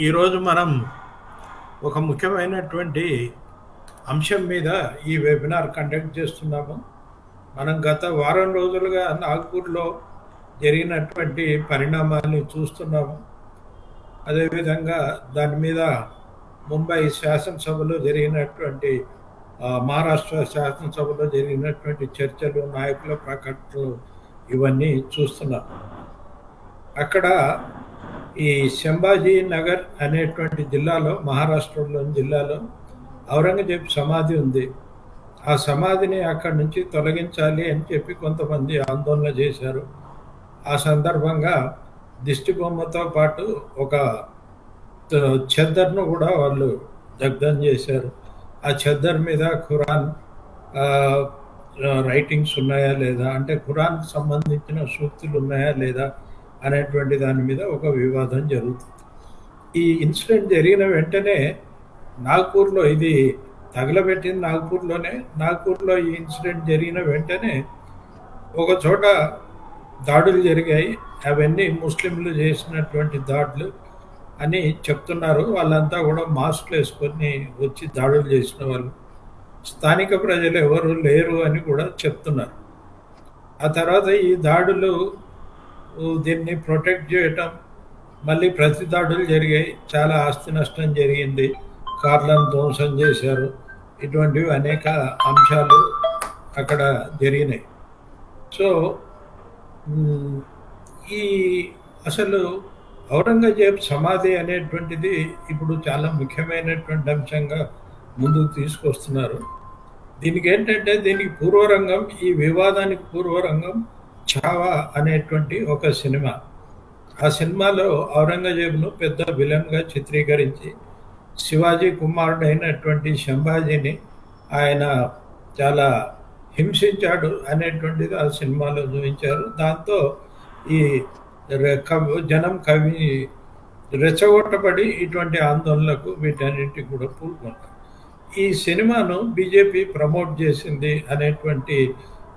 ఈరోజు మనం ఒక ముఖ్యమైనటువంటి అంశం మీద ఈ వెబినార్ కండక్ట్ చేస్తున్నాము. మనం గత వారం రోజులుగా నాగ్పూర్లో జరిగినటువంటి పరిణామాన్ని చూస్తున్నాము. అదేవిధంగా దాని మీద ముంబై శాసనసభలో జరిగినటువంటి మహారాష్ట్ర శాసనసభలో జరిగినటువంటి చర్చలు, నాయకుల ప్రకటనలు ఇవన్నీ చూస్తున్నాం. అక్కడ ఈ సంభాజీ నగర్ అనేటువంటి జిల్లాలో, మహారాష్ట్రలోని జిల్లాలో ఔరంగజేబ్ సమాధి ఉంది. ఆ సమాధిని అక్కడి నుంచి తొలగించాలి అని చెప్పి కొంతమంది ఆందోళన చేశారు. ఆ సందర్భంగా దిష్టి బొమ్మతో పాటు ఒక చెద్దర్ను కూడా వాళ్ళు దగ్ధం చేశారు. ఆ చెద్దర్ మీద ఖురాన్ రైటింగ్స్ ఉన్నాయా లేదా, అంటే ఖురాన్కి సంబంధించిన సూక్తులు ఉన్నాయా లేదా అనేటువంటి దాని మీద ఒక వివాదం జరుగుతుంది. ఈ ఇన్సిడెంట్ జరిగిన వెంటనే నాగ్పూర్లో, ఇది తగలబెట్టింది నాగ్పూర్లోనే, నాగ్పూర్లో ఈ ఇన్సిడెంట్ జరిగిన వెంటనే ఒక చోట దాడులు జరిగాయి. అవన్నీ ముస్లింలు చేసినటువంటి దాడులు అని చెప్తున్నారు. వాళ్ళంతా కూడా మాస్క్లు వేసుకొని వచ్చి దాడులు చేసిన వాళ్ళు, స్థానిక ప్రజలు ఎవరు లేరు అని కూడా చెప్తున్నారు. ఆ తర్వాత ఈ దాడులు, దీన్ని ప్రొటెక్ట్ చేయటం, మళ్ళీ ప్రతి దాడులు జరిగాయి. చాలా ఆస్తి నష్టం జరిగింది, కార్లను ధ్వంసం చేశారు. ఇటువంటివి అనేక అంశాలు అక్కడ జరిగినాయి. సో ఈ అసలు ఔరంగజేబ్ సమాధి అనేటువంటిది ఇప్పుడు చాలా ముఖ్యమైనటువంటి అంశంగా ముందుకు తీసుకొస్తున్నారు. దీనికి ఏంటంటే, దీనికి పూర్వరంగం, ఈ వివాదానికి పూర్వరంగం ఛావా అనేటువంటి ఒక సినిమా. ఆ సినిమాలో ఔరంగజేబును పెద్ద విలన్గా చిత్రీకరించి శివాజీ కుమారుడు అయినటువంటి సంభాజీని ఆయన చాలా హింసించాడు అనేటువంటిది ఆ సినిమాలో చూపించారు. దాంతో ఈ జనం రెచ్చగొట్టబడి ఇటువంటి ఆందోళనలకు వీటన్నింటికి కూడా పూనుకున్నారు. ఈ సినిమాను బీజేపీ ప్రమోట్ చేసింది అనేటువంటి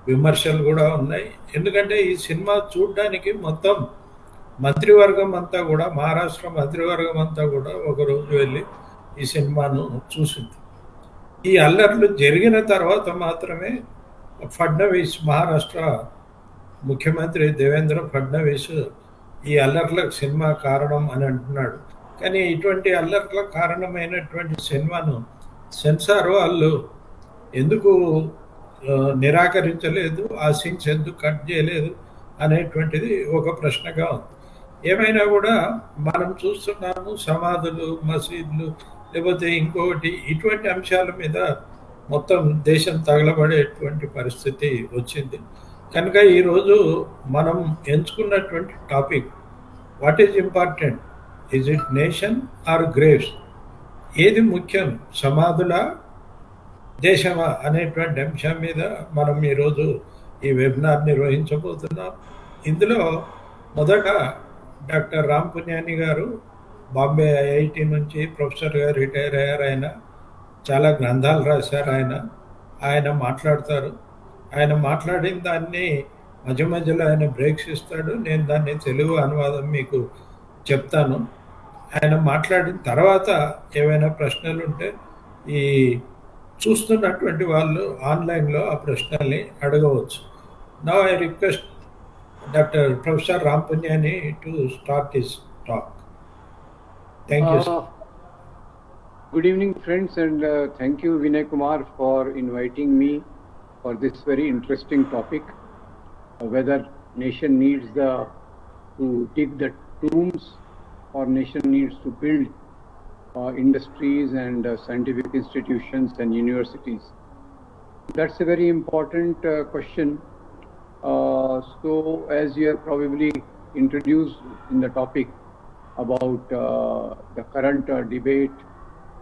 విమర్శలు కూడా ఉన్నాయి. ఎందుకంటే ఈ సినిమా చూడడానికి మొత్తం మంత్రివర్గం అంతా కూడా, మహారాష్ట్ర మంత్రివర్గం అంతా కూడా ఒకరోజు వెళ్ళి ఈ సినిమాను చూసింది. ఈ అల్లర్లు జరిగిన తర్వాత మాత్రమే ఫడ్నవీస్, మహారాష్ట్ర ముఖ్యమంత్రి దేవేంద్ర ఫడ్నవీస్ ఈ అల్లర్లకు సినిమా కారణం అని అంటున్నాడు. కానీ ఇటువంటి అల్లర్లకు కారణమైనటువంటి సినిమాను సెన్సార్ వాళ్ళు ఎందుకు నిరాకరించలేదు, ఆ సీన్స్ ఎందుకు కట్ చేయలేదు అనేటువంటిది ఒక ప్రశ్నగా ఉంది. ఏమైనా కూడా మనం చూస్తున్నాము, సమాధులు, మసీదులు, లేకపోతే ఇంకొకటి, ఇటువంటి అంశాల మీద మొత్తం దేశం తగలబడేటువంటి పరిస్థితి వచ్చింది. కనుక ఈరోజు మనం ఎంచుకున్నటువంటి topic, what is important, is it nation or graves? ఏది ముఖ్యం, సమాధుల, దేశమా అనేటువంటి అంశం మీద మనం ఈరోజు ఈ వెబినార్ నిర్వహించబోతున్నాం. ఇందులో మొదట డాక్టర్ రామ్ పున్యాని గారు, బాంబే ఐఐటి నుంచి ప్రొఫెసర్గా రిటైర్ అయ్యారు. ఆయన చాలా గ్రంథాలు రాశారు. ఆయన మాట్లాడతారు. ఆయన మాట్లాడిన దాన్ని మధ్య మధ్యలో ఆయన బ్రేక్స్ ఇస్తాడు. నేను దాన్ని తెలుగు అనువాదం మీకు చెప్తాను. ఆయన మాట్లాడిన తర్వాత ఏవైనా ప్రశ్నలు ఉంటే ఈ చూస్తున్నటువంటి వాళ్ళు ఆన్లైన్లో ఆ ప్రశ్నల్ని అడగవచ్చు. Now I request Dr. Professor Ram Punyani to start his talk. Thank you, sir. Good evening, friends, and thank you, Vinay Kumar, for inviting me for this very interesting topic, whether nation needs to dig the tombs or nation needs to build industries and scientific institutions and universities. That's a very important question. So as you have probably introduced in the topic about the current debate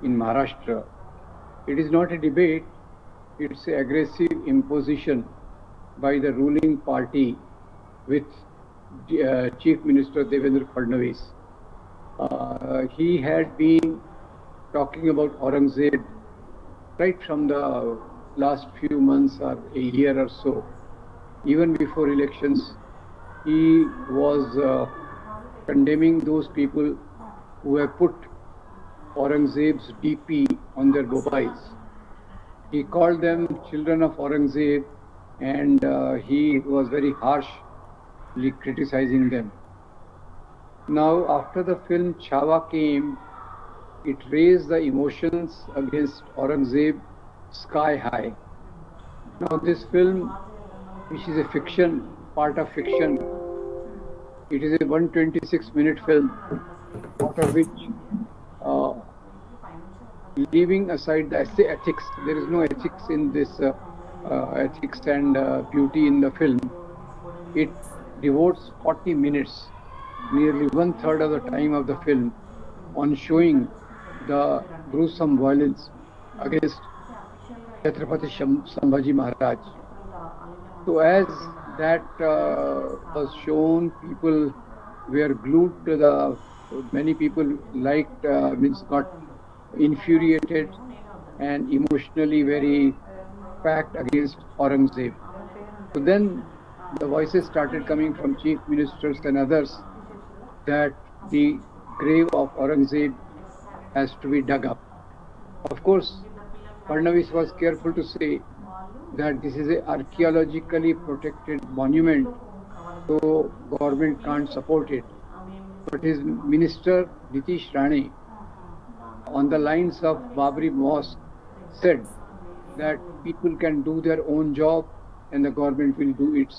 in Maharashtra, it is not a debate, it's an aggressive imposition by the ruling party with Chief Minister Devendra Fadnavis. He had been talking about Aurangzeb right from the last few months or a year or so. Even before elections, he was condemning those people who have put Aurangzeb's DP on their mobiles. He called them children of Aurangzeb, and he was very harshly criticizing them. Now, after the film Chhawa came, it raised the emotions against Aurangzeb sky high. Now, this film, which is a fiction, part of fiction, it is a 126-minute film, out of which, leaving aside the ethics, there is no ethics in this, ethics and beauty in the film. It devotes 40 minutes, nearly 1/3 of the time of the film, on showing the gruesome violence against Chhatrapati Sambhaji Maharaj. So as that was shown, people were glued to the, many people liked, got infuriated and emotionally very packed against Aurangzeb. So then the voices started coming from chief ministers and others that the grave of Aurangzeb has to be dug up. Of course, Fadnavis was careful to say that this is an archaeologically protected monument, so government can't support it. But his minister Nitish Rane, on the lines of Babri Mosque, said that people can do their own job and the government will do its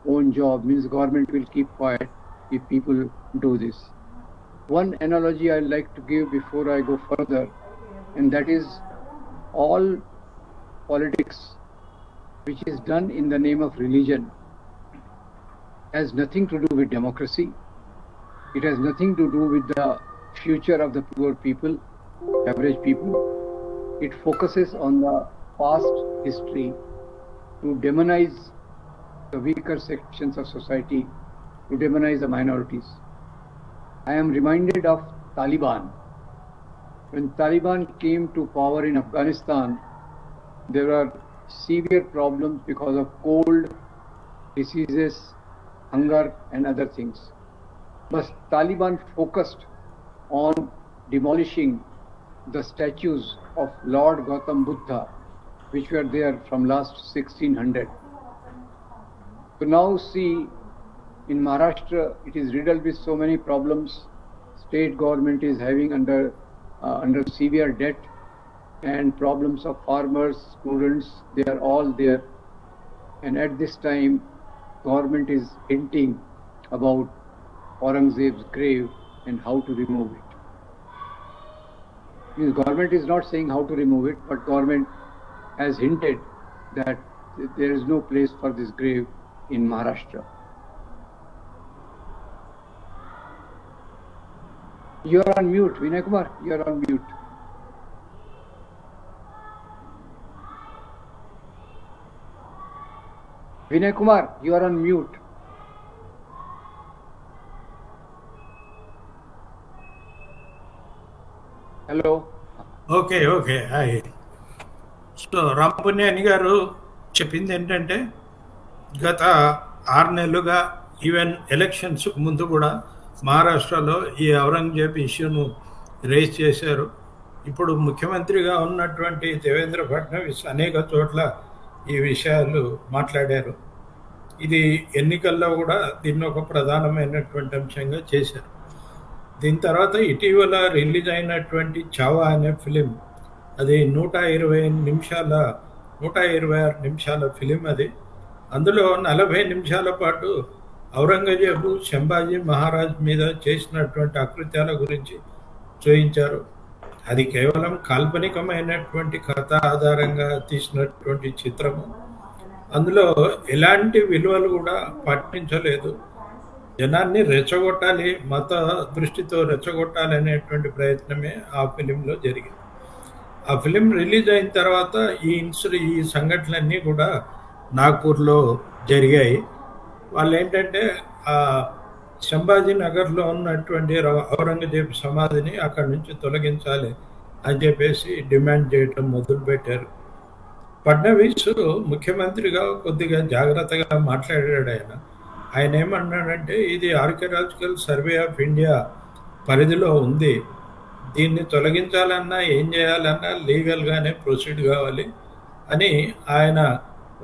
own job, means government will keep quiet if people do this. One analogy I'd like to give before I go further, and that is all politics which is done in the name of religion has nothing to do with democracy. It has nothing to do with the future of the poor people, average people. It focuses on the past history to demonize the weaker sections of society, to demonize the minorities. I am reminded of Taliban. When Taliban came to power in Afghanistan, there were severe problems because of cold, diseases, hunger and other things. But Taliban focused on demolishing the statues of Lord Gautam Buddha, which were there from last 1600. So now see, in Maharashtra, it is riddled with so many problems. State government is having under severe debt, and problems of farmers, students, they are all there. And at this time, government is hinting about Aurangzeb's grave and how to remove it. Means government is not saying how to remove it, but government has hinted that there is no place for this grave in Maharashtra. You are on mute, Vinay Kumar, you are on mute. Vinay Kumar, you are on mute. Hello. Okay okay hi. So Rampunyani గారు చెప్పింది ఏంటంటే గత 6 నెలలుగా even elections ముందు కూడా మహారాష్ట్రలో ఈ Aurangzeb ఇష్యూను raise చేశారు. ఇప్పుడు ముఖ్యమంత్రిగా ఉన్నటువంటి దేవేంద్ర ఫడ్నవీస్ అనేక చోట్ల ఈ విషయాలు మాట్లాడారు. ఇది ఎన్నికల్లో కూడా దీన్ని ఒక ప్రధానమైనటువంటి అంశంగా చేశారు. దీని తర్వాత ఇటీవల రిలీజ్ అయినటువంటి ఛావా అనే ఫిలిం, అది 126 నిమిషాల ఫిలిం. అది అందులో 40 నిమిషాల పాటు ఔరంగజేబు సంభాజీ మహారాజ్ మీద చేసినటువంటి అకృత్యాల గురించి చూపించారు. అది కేవలం కాల్పనికమైనటువంటి కథ ఆధారంగా తీసినటువంటి చిత్రము. అందులో ఎలాంటి విలువలు కూడా పాటించలేదు. జనాన్ని రెచ్చగొట్టాలి, మత దృష్టితో రెచ్చగొట్టాలి అనేటువంటి ప్రయత్నమే ఆ ఫిలింలో జరిగింది. ఆ ఫిలిం రిలీజ్ అయిన తర్వాత ఈ సంఘటనలన్నీ కూడా నాగ్పూర్లో జరిగాయి. వాళ్ళు ఏంటంటే ఆ సంభాజీ నగర్లో ఉన్నటువంటి ఔరంగజేబ్ సమాధిని అక్కడి నుంచి తొలగించాలి అని చెప్పేసి డిమాండ్ చేయటం మొదలుపెట్టారు. ఫడ్నవీస్ ముఖ్యమంత్రిగా కొద్దిగా జాగ్రత్తగా మాట్లాడాడు. ఆయన ఏమన్నాడంటే, ఇది ఆర్కియలాజికల్ సర్వే ఆఫ్ ఇండియా పరిధిలో ఉంది. దీన్ని తొలగించాలన్నా ఏం చేయాలన్నా లీగల్గానే ప్రొసీడ్ కావాలి అని ఆయన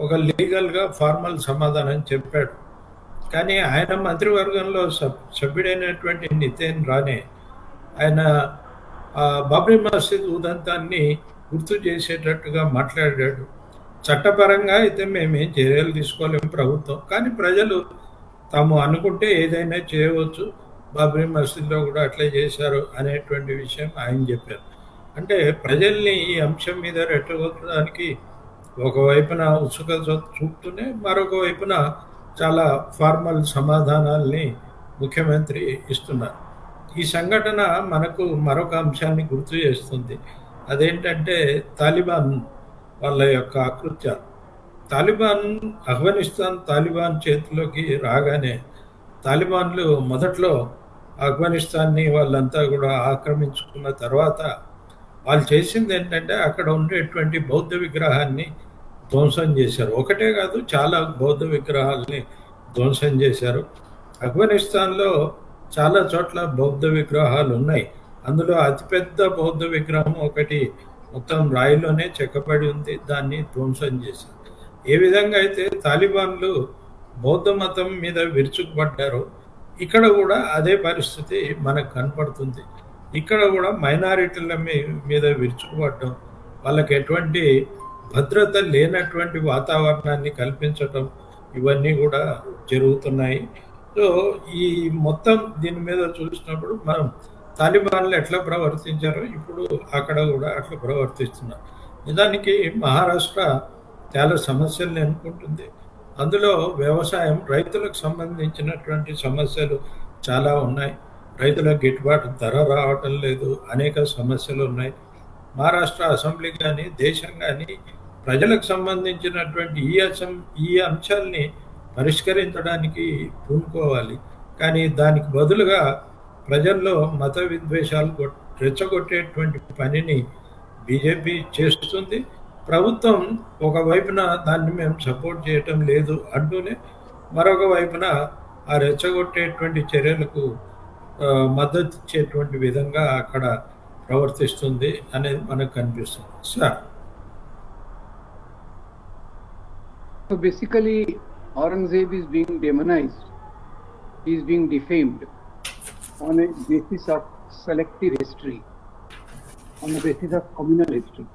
ఒక లీగల్గా ఫార్మల్ సమాధానం చెప్పాడు. కానీ ఆయన మంత్రివర్గంలో సభ్యుడైనటువంటి నితిన్ రానే ఆయన బాబ్రీ మసీద్ ఉదంతాన్ని గుర్తు చేసేటట్టుగా మాట్లాడాడు. చట్టపరంగా అయితే మేమేం చర్యలు తీసుకోలేము ప్రభుత్వం, కానీ ప్రజలు తాము అనుకుంటే ఏదైనా చేయవచ్చు, బాబ్రీ మసీద్లో కూడా అట్లే చేశారు అనేటువంటి విషయం ఆయన చెప్పారు. అంటే ప్రజల్ని ఈ అంశం మీద రెచ్చగొట్టడానికి ఒకవైపున ఉత్సుకత చూపుతూనే మరొక వైపున చాలా ఫార్మల్ సమాధానాల్ని ముఖ్యమంత్రి ఇస్తున్నారు. ఈ సంఘటన మనకు మరొక అంశాన్ని గుర్తు చేస్తుంది. అదేంటంటే తాలిబాన్ వాళ్ళ యొక్క అకృత్యాలు. ఆఫ్ఘనిస్తాన్ తాలిబాన్ చేతిలోకి రాగానే తాలిబాన్లు మొదట్లో ఆఫ్ఘనిస్తాన్ని వాళ్ళంతా కూడా ఆక్రమించుకున్న తర్వాత వాళ్ళు చేసింది ఏంటంటే అక్కడ ఉండేటువంటి బౌద్ధ విగ్రహాన్ని ధ్వంసం చేశారు. ఒకటే కాదు, చాలా బౌద్ధ విగ్రహాలని ధ్వంసం చేశారు. ఆఫ్ఘనిస్తాన్లో చాలా చోట్ల బౌద్ధ విగ్రహాలు ఉన్నాయి. అందులో అతిపెద్ద బౌద్ధ విగ్రహం ఒకటి మొత్తం రాయిలోనే చెక్కబడి ఉంది, దాన్ని ధ్వంసం చేశారు. ఏ విధంగా అయితే తాలిబాన్లు బౌద్ధ మతం మీద విరుచుకుపడ్డారో ఇక్కడ కూడా అదే పరిస్థితి మనకు కనపడుతుంది. ఇక్కడ కూడా మైనారిటీల మీద విరుచుకుపడడం, వాళ్ళకి ఎటువంటి భద్రత లేనటువంటి వాతావరణాన్ని కల్పించటం, ఇవన్నీ కూడా జరుగుతున్నాయి. సో ఈ మొత్తం దీని మీద చూసినప్పుడు మనం తాలిబాన్లు ఎట్లా ప్రవర్తించారో ఇప్పుడు అక్కడ కూడా అట్లా ప్రవర్తిస్తున్నారు. నిజానికి మహారాష్ట్ర చాలా సమస్యలు ఎన్నుకుంటుంది. అందులో వ్యవసాయం, రైతులకు సంబంధించినటువంటి సమస్యలు చాలా ఉన్నాయి. రైతులకు గిట్టుబాటు ధర రావటం లేదు, అనేక సమస్యలు ఉన్నాయి. మహారాష్ట్ర అసెంబ్లీ కానీ దేశం కానీ ప్రజలకు సంబంధించినటువంటి ఈ అంశాల్ని పరిష్కరించడానికి పూనుకోవాలి. కానీ దానికి బదులుగా ప్రజల్లో మత విద్వేషాలు రెచ్చగొట్టేటువంటి పనిని బీజేపీ చేస్తుంది. ప్రభుత్వం ఒకవైపున దాన్ని మేము సపోర్ట్ చేయటం లేదు అంటూనే మరొక వైపున ఆ రెచ్చగొట్టేటువంటి చర్యలకు మద్దతు ఇచ్చేటువంటి విధంగా అక్కడ ప్రవర్తిస్తుంది అనేది మనకు కనిపిస్తుంది. Sir, So basically, Aurangzeb is being demonized. He is being defamed on a basis of selective history, on the basis of communal history.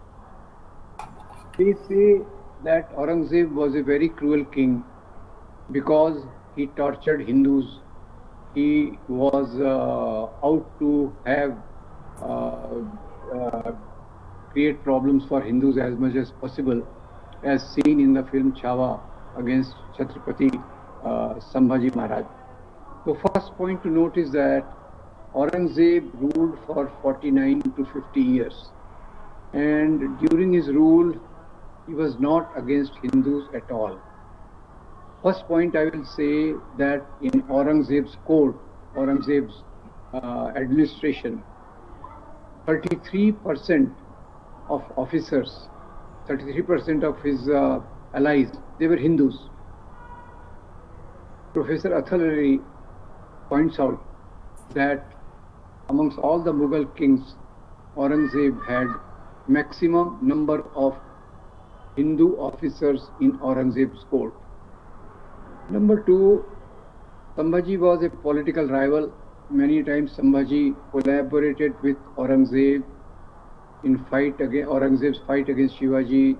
They say that Aurangzeb was a very cruel king because he tortured Hindus. He was out to have create problems for Hindus as much as possible, as seen in the film Chhawa against Chhatrapati Sambhaji Maharaj. So first point to note is that Aurangzeb ruled for 49 to 50 years, and during his rule he was not against Hindus at all. First point I will say that in Aurangzeb's court, Aurangzeb's administration, 33% of officers, 33% of his allies, they were Hindus. Professor Athalari points out that amongst all the Mughal kings, Aurangzeb had maximum number of Hindu officers in Aurangzeb's court. Number two, Sambhaji was a political rival. Many times Sambhaji collaborated with Aurangzeb in Aurangzeb's fight against Shivaji,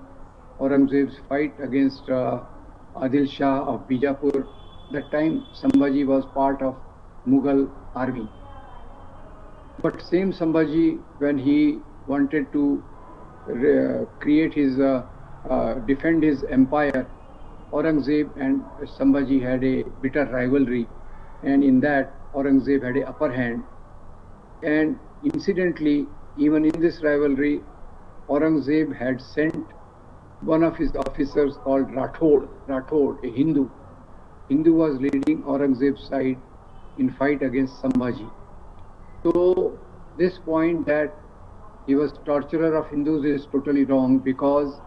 Aurangzeb's fight against Adil Shah of Bijapur. That time Sambhaji was part of Mughal army. But same Sambhaji, when he wanted to create his defend his empire, Aurangzeb and Sambhaji had a bitter rivalry, and in that Aurangzeb had an upper hand. And incidentally, even in this rivalry, Aurangzeb had sent one of his officers called Rathod, a Hindu. Hindu was leading Aurangzeb's side in fight against Sambhaji. So this point that he was torturer of Hindus is totally wrong, because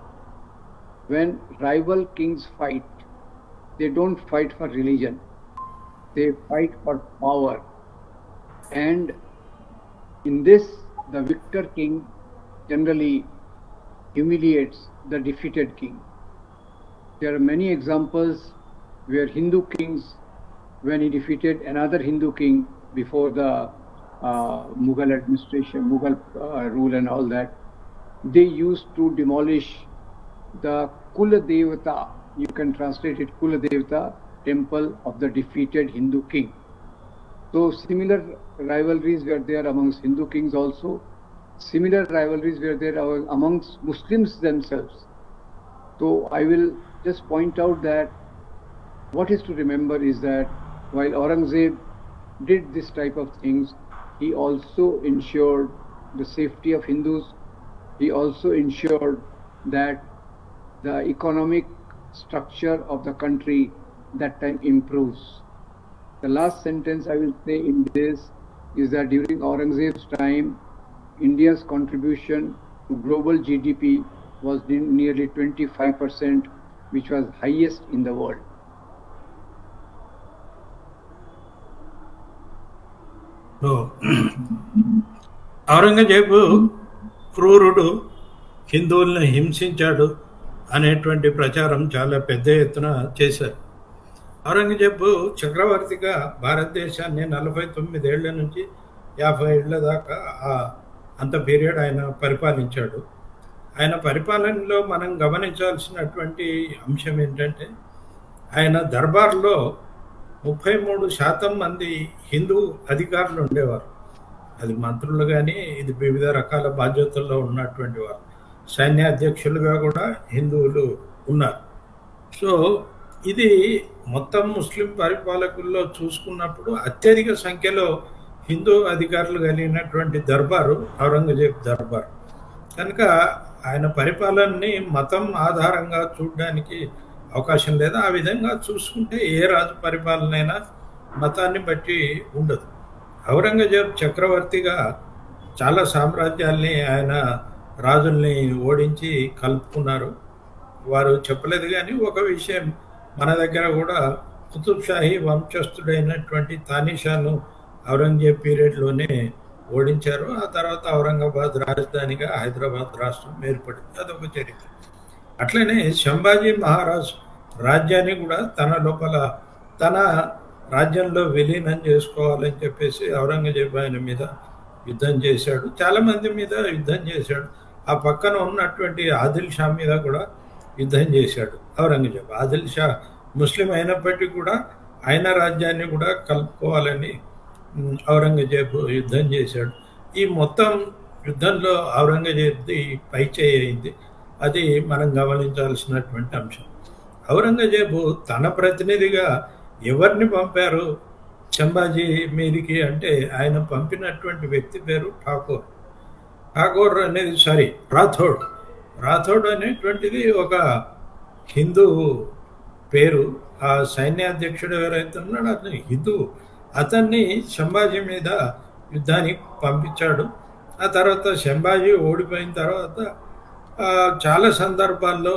when rival kings fight, they don't fight for religion, they fight for power. And In this, the victor king generally humiliates the defeated king. There are many examples where Hindu kings, when he defeated another Hindu king before the Mughal administration, Mughal rule and all that, they used to demolish the Kula Devata, you can translate it Kula Devata, temple of the defeated Hindu king. So similar rivalries were there amongst Hindu kings also. Similar rivalries were there amongst Muslims themselves. So I will just point out that what is to remember is that while Aurangzeb did this type of things, he also ensured the safety of Hindus. He also ensured that the economic structure of the country that time improves. The last sentence I will say in this is that during Aurangzeb's time, India's contribution to global GDP was nearly 25%, which was highest in the world. Aurangzeb క్రూరుడు, హిందువులను హింసించాడు అనేటువంటి ప్రచారం చాలా పెద్ద ఎత్తున చేశారు. ఔరంగజేబు చక్రవర్తిగా భారతదేశాన్ని 49 ఏళ్ల నుంచి 50 ఏళ్ల దాకా అంత పీరియడ్ ఆయన పరిపాలించాడు. ఆయన పరిపాలనలో మనం గమనించాల్సినటువంటి అంశం ఏంటంటే, ఆయన దర్బార్లో 33% మంది హిందూ అధికారులు ఉండేవారు. అది మంత్రులు కానీ, ఇది వివిధ రకాల బాధ్యతల్లో ఉన్నటువంటి వారు. సైన్యాధ్యక్షులుగా కూడా హిందువులు ఉన్నారు. సో ఇది మొత్తం ముస్లిం పరిపాలకుల్లో చూసుకున్నప్పుడు అత్యధిక సంఖ్యలో హిందూ అధికారులు కలిగినటువంటి దర్బారు ఔరంగజేబ్ దర్బార్. కనుక ఆయన పరిపాలనని మతం ఆధారంగా చూడడానికి అవకాశం లేదు. ఆ విధంగా చూసుకుంటే ఏ రాజు పరిపాలన అయినా మతాన్ని బట్టి ఉండదు. ఔరంగజేబ్ చక్రవర్తిగా చాలా సామ్రాజ్యాల్ని ఆయన రాజుల్ని ఓడించి కలుపుకున్నారు. వారు చెప్పలేదు కానీ ఒక విషయం మన దగ్గర కూడా, కుతుబ్ షాహీ వంశస్థుడైనటువంటి తానీషాను ఔరంగజేబ్ పీరియడ్లోనే ఓడించారు. ఆ తర్వాత ఔరంగాబాద్ రాజధానిగా హైదరాబాద్ రాష్ట్రం ఏర్పడింది. అదొక చరిత్ర. అట్లనే సంభాజీ మహారాజ్ రాజ్యాన్ని కూడా తన లోపల తన రాజ్యంలో విలీనం చేసుకోవాలని చెప్పేసి ఔరంగజేబు ఆయన మీద యుద్ధం చేశాడు. చాలామంది మీద యుద్ధం చేశాడు. ఆ పక్కన ఉన్నటువంటి ఆదిల్ షా మీద కూడా యుద్ధం చేశాడు ఔరంగజేబు. ఆదిల్ షా ముస్లిం అయినప్పటికీ కూడా ఆయన రాజ్యాన్ని కూడా కలుపుకోవాలని ఔరంగజేబు యుద్ధం చేశాడు. ఈ మొత్తం యుద్ధంలో ఔరంగజేబ్ది పైచేయి అయింది. అది మనం గమనించాల్సినటువంటి అంశం. ఔరంగజేబు తన ప్రతినిధిగా ఎవరిని పంపారు సంభాజీ మీదికి అంటే, ఆయన పంపినటువంటి వ్యక్తి పేరు ఠాకూర్ అనేది రాథోడ్ అనేటువంటిది ఒక హిందూ పేరు. ఆ సైన్యాధ్యక్షుడు ఎవరైతే ఉన్నాడో అతను హిందూ. అతన్ని సంభాజీ మీద యుద్ధానికి పంపించాడు. ఆ తర్వాత సంభాజీ ఓడిపోయిన తర్వాత చాలా సందర్భాల్లో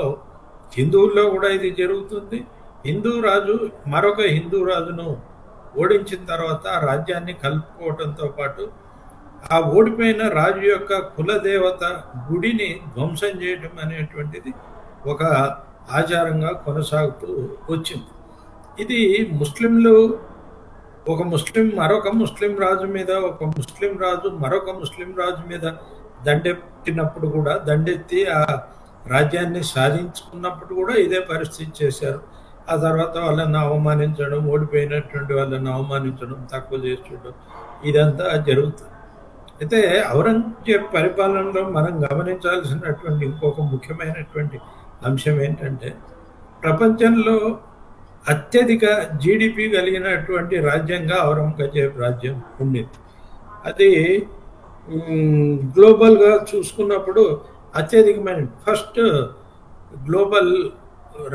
హిందువుల్లో కూడా ఇది జరుగుతుంది. హిందూ రాజు మరొక హిందూ రాజును ఓడించిన తర్వాత ఆ రాజ్యాన్ని కలుపుకోవడంతో పాటు ఆ ఓడిపోయిన రాజు యొక్క కులదేవత గుడిని ధ్వంసం చేయడం అనేటువంటిది ఒక ఆచారంగా కొనసాగుతూ వచ్చింది. ఇది ముస్లింలు ఒక ముస్లిం మరొక ముస్లిం రాజు మీద, ఒక ముస్లిం రాజు మరొక ముస్లిం రాజు మీద దండెత్తినప్పుడు కూడా, దండెత్తి ఆ రాజ్యాన్ని సాధించుకున్నప్పుడు కూడా ఇదే పరిస్థితి చేశారు. ఆ తర్వాత వాళ్ళని అవమానించడం, ఓడిపోయినటువంటి వాళ్ళని అవమానించడం, తక్కువ చేసి చూడడం, ఇదంతా జరుగుతుంది. అయితే ఔరంగజేబ్ పరిపాలనలో మనం గమనించాల్సినటువంటి ఇంకొక ముఖ్యమైనటువంటి అంశం ఏంటంటే, ప్రపంచంలో అత్యధిక జీడిపి కలిగినటువంటి రాజ్యంగా ఔరంగజేబ్ రాజ్యం ఉండేది. అది గ్లోబల్గా చూసుకున్నప్పుడు అత్యధికమైన ఫస్ట్ గ్లోబల్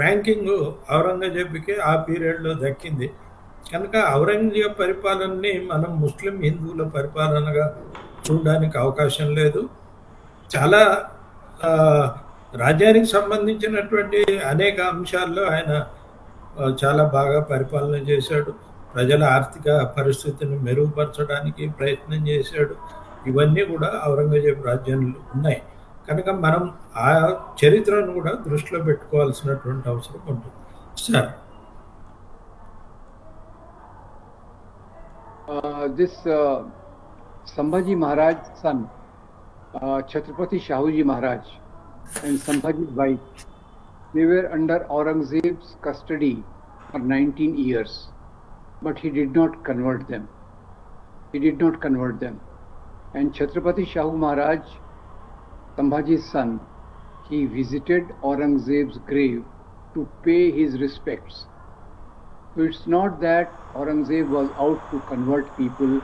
ర్యాంకింగ్ ఔరంగజేబ్కి ఆ పీరియడ్లో దక్కింది. కనుక ఔరంగజేబ్ పరిపాలనని మనం ముస్లిం హిందువుల పరిపాలనగా చూడడానికి అవకాశం లేదు. చాలా రాజ్యానికి సంబంధించినటువంటి అనేక అంశాల్లో ఆయన చాలా బాగా పరిపాలన చేశాడు. ప్రజల ఆర్థిక పరిస్థితిని మెరుగుపరచడానికి ప్రయత్నం చేశాడు. ఇవన్నీ కూడా ఔరంగజేబు రాజ్యంలో ఉన్నాయి. కనుక మనం ఆ చరిత్రను కూడా దృష్టిలో పెట్టుకోవాల్సినటువంటి అవసరం ఉంటుంది. Sir. This Sambhaji Maharaj's son, Chhatrapati Shahuji Maharaj, and Sambhaji's wife, they were under Aurangzeb's custody for 19 years, but he did not convert them. He did not convert them. And Chhatrapati Shahu Maharaj, Sambhaji's son, he visited Aurangzeb's grave to pay his respects. So it's not that Aurangzeb was out to convert people,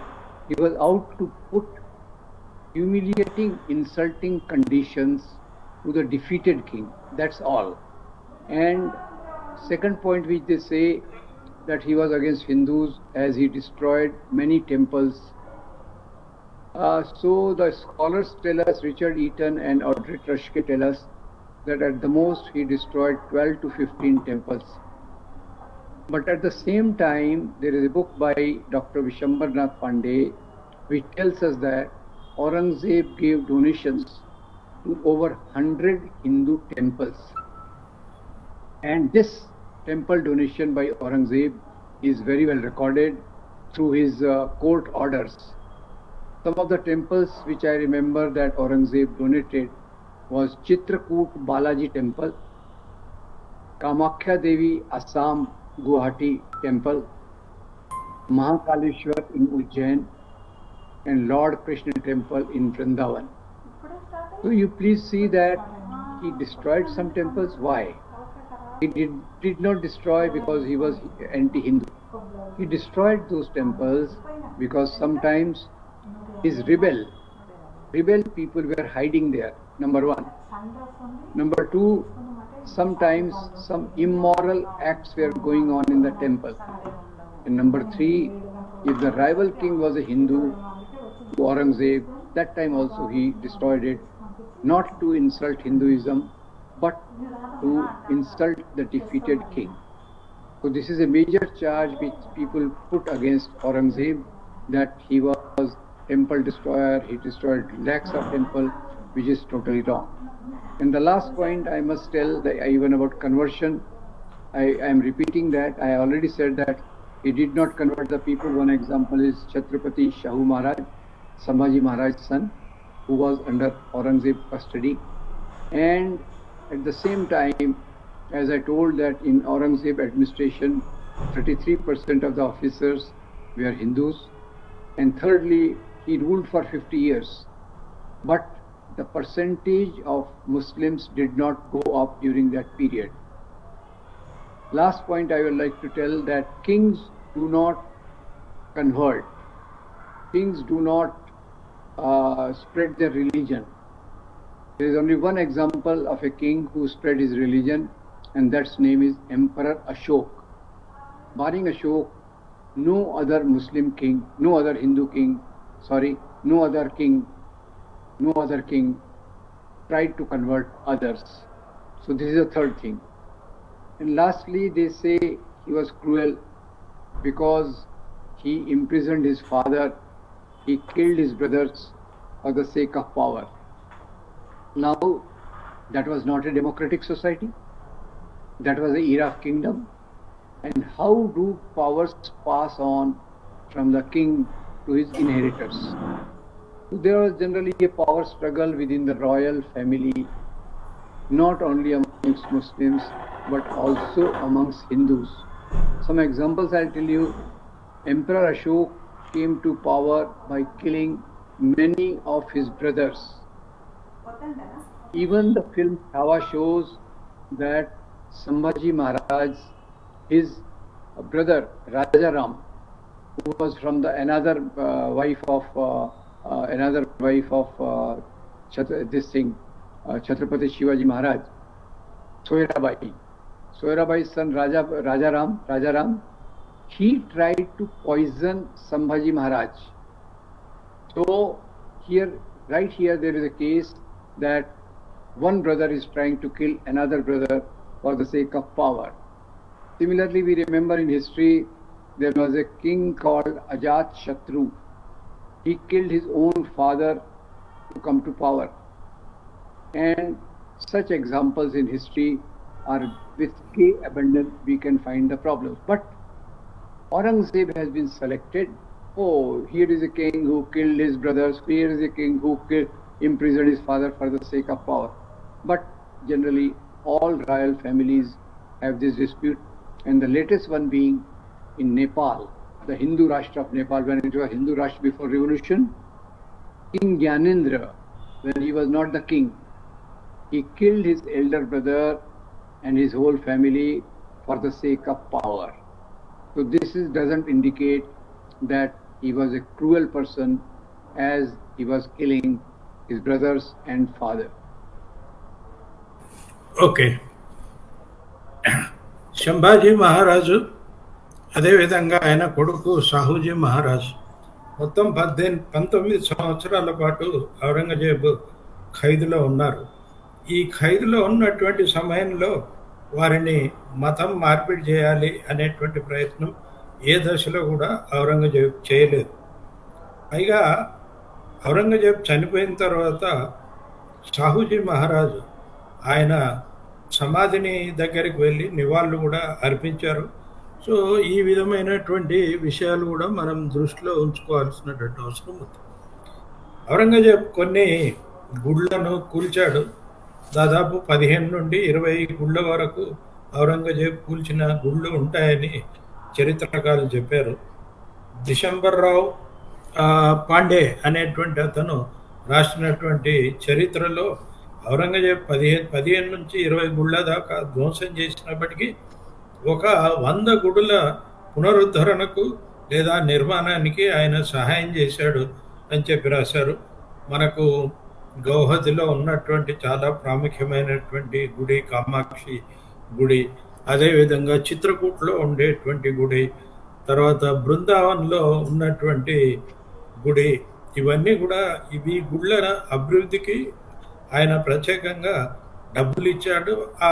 he was out to put humiliating, insulting conditions to the defeated king. That's all. And second point which they say, that he was against Hindus as he destroyed many temples. So the scholars tell us, Richard Eaton and Audrey Truschke tell us, that at the most he destroyed 12 to 15 temples. But at the same time, there is a book by Dr. Vishwambarnath Pandey which tells us that Aurangzeb gave donations to over 100 Hindu temples. And this temple donation by Aurangzeb is very well recorded through his court orders. Some of the temples which I remember that Aurangzeb donated was Chitrakoot Balaji Temple, Kamakhya Devi Assam Guwahati Temple, Mahakaleshwar in Ujjain, and Lord Krishna Temple in Vrindavan. So you please see that he destroyed some temples. Why? He did not destroy because he was anti-Hindu. He destroyed those temples because sometimes his rebel people were hiding there, number one. Number two, sometimes some immoral acts were going on in the temple. And number three, if the rival king was a Hindu, Aurangzeb, that time also he destroyed it, not to insult Hinduism, but to insult the defeated king. So this is a major charge which people put against Aurangzeb, that he was temple destroyer, he destroyed lakhs of temples, which is totally wrong. And the last point I must tell, that even about conversion, I am repeating that. I already said that he did not convert the people. One example is Chhatrapati Shahu Maharaj, Sambhaji Maharaj's son, who was under Aurangzeb custody. And at the same time, as I told, that in Aurangzeb administration, 33% of the officers were Hindus. And thirdly, he ruled for 50 years. But the percentage of Muslims did not go up during that period. Last point I would like to tell, that kings do not convert. Kings do not spread their religion. There is only one example of a king who spread his religion, and that name is Emperor Ashok. Barring Ashok, no other Muslim king, no other Hindu king, no other king tried to convert others. So this is the third thing. And lastly, they say he was cruel because he imprisoned his father, he killed his brothers for the sake of power. Now, that was not a democratic society. That was the era of kingdom. And how do powers pass on from the king to his inheritors? There was generally a power struggle within the royal family, not only amongst Muslims, but also amongst Hindus. Some examples I'll tell you. Emperor Ashok came to power by killing many of his brothers. Even the film Chhawa shows that Sambhaji Maharaj, his brother Rajaram, who was from the another wife of Chhatrapati Shivaji Maharaj, Soirabai's son Rajaram, he tried to poison Sambhaji Maharaj. So right here there is a case that one brother is trying to kill another brother for the sake of power. Similarly, we remember in history there was a king called Ajat Shatru. he killed his own father to come to power. And such examples in history are with K abundant, we can find the problems. But Aurangzeb has been selected. Oh, here is a king who killed his brothers, here is a king who imprisoned his father for the sake of power. But generally, all royal families have this dispute, and the latest one being in Nepal, the Hindu Rashtra of Nepal, when it was Hindu Rashtra before revolution. King Gyanendra, when he was not the king, he killed his elder brother and his whole family for the sake of power. So this doesn't indicate that he was a cruel person as he was killing his brothers and father. Okay, Sambhaji మహారాజు అదేవిధంగా ఆయన కొడుకు సాహూజీ మహారాజు మొత్తం 19 సంవత్సరాల పాటు ఔరంగజేబు ఖైదులో ఉన్నారు. ఈ ఖైదులో ఉన్నటువంటి సమయంలో వారిని మతం మార్పిడి చేయాలి అనేటువంటి ప్రయత్నం ఏ దశలో కూడా ఔరంగజేబు చేయలేదు. పైగా ఔరంగజేబు చనిపోయిన తర్వాత సాహూజీ మహారాజు ఆయన సమాధిని దగ్గరికి వెళ్ళి నివాళులు కూడా అర్పించారు. సో ఈ విధమైనటువంటి విషయాలు కూడా మనం దృష్టిలో ఉంచుకోవాల్సినటువంటి అవసరం ఉంది. ఔరంగజేబు కొన్ని గుళ్ళను కూల్చాడు. దాదాపు 15 నుండి 20 గుళ్ళ వరకు ఔరంగజేబు కూల్చిన గుళ్ళు ఉంటాయని చరిత్రకారులు చెప్పారు. దిశంబర్ రావు పాండే అనేటువంటి అతను రాసినటువంటి చరిత్రలో ఔరంగజేబు 15 నుంచి 20 గుళ్ళ దాకా ధ్వంసం చేసినప్పటికీ ఒక 100 గుడుల పునరుద్ధరణకు లేదా నిర్మాణానికి ఆయన సహాయం చేశాడు అని చెప్పి రాశారు. మనకు గౌహతిలో ఉన్నటువంటి చాలా ప్రాముఖ్యమైనటువంటి గుడి కామాక్షి గుడి, అదేవిధంగా చిత్రకూట్లో ఉండేటువంటి గుడి, తర్వాత బృందావన్లో ఉన్నటువంటి గుడి, ఇవన్నీ కూడా ఇవి గుళ్ళ అభివృద్ధికి ఆయన ప్రత్యేకంగా డబ్బులు ఇచ్చాడు. ఆ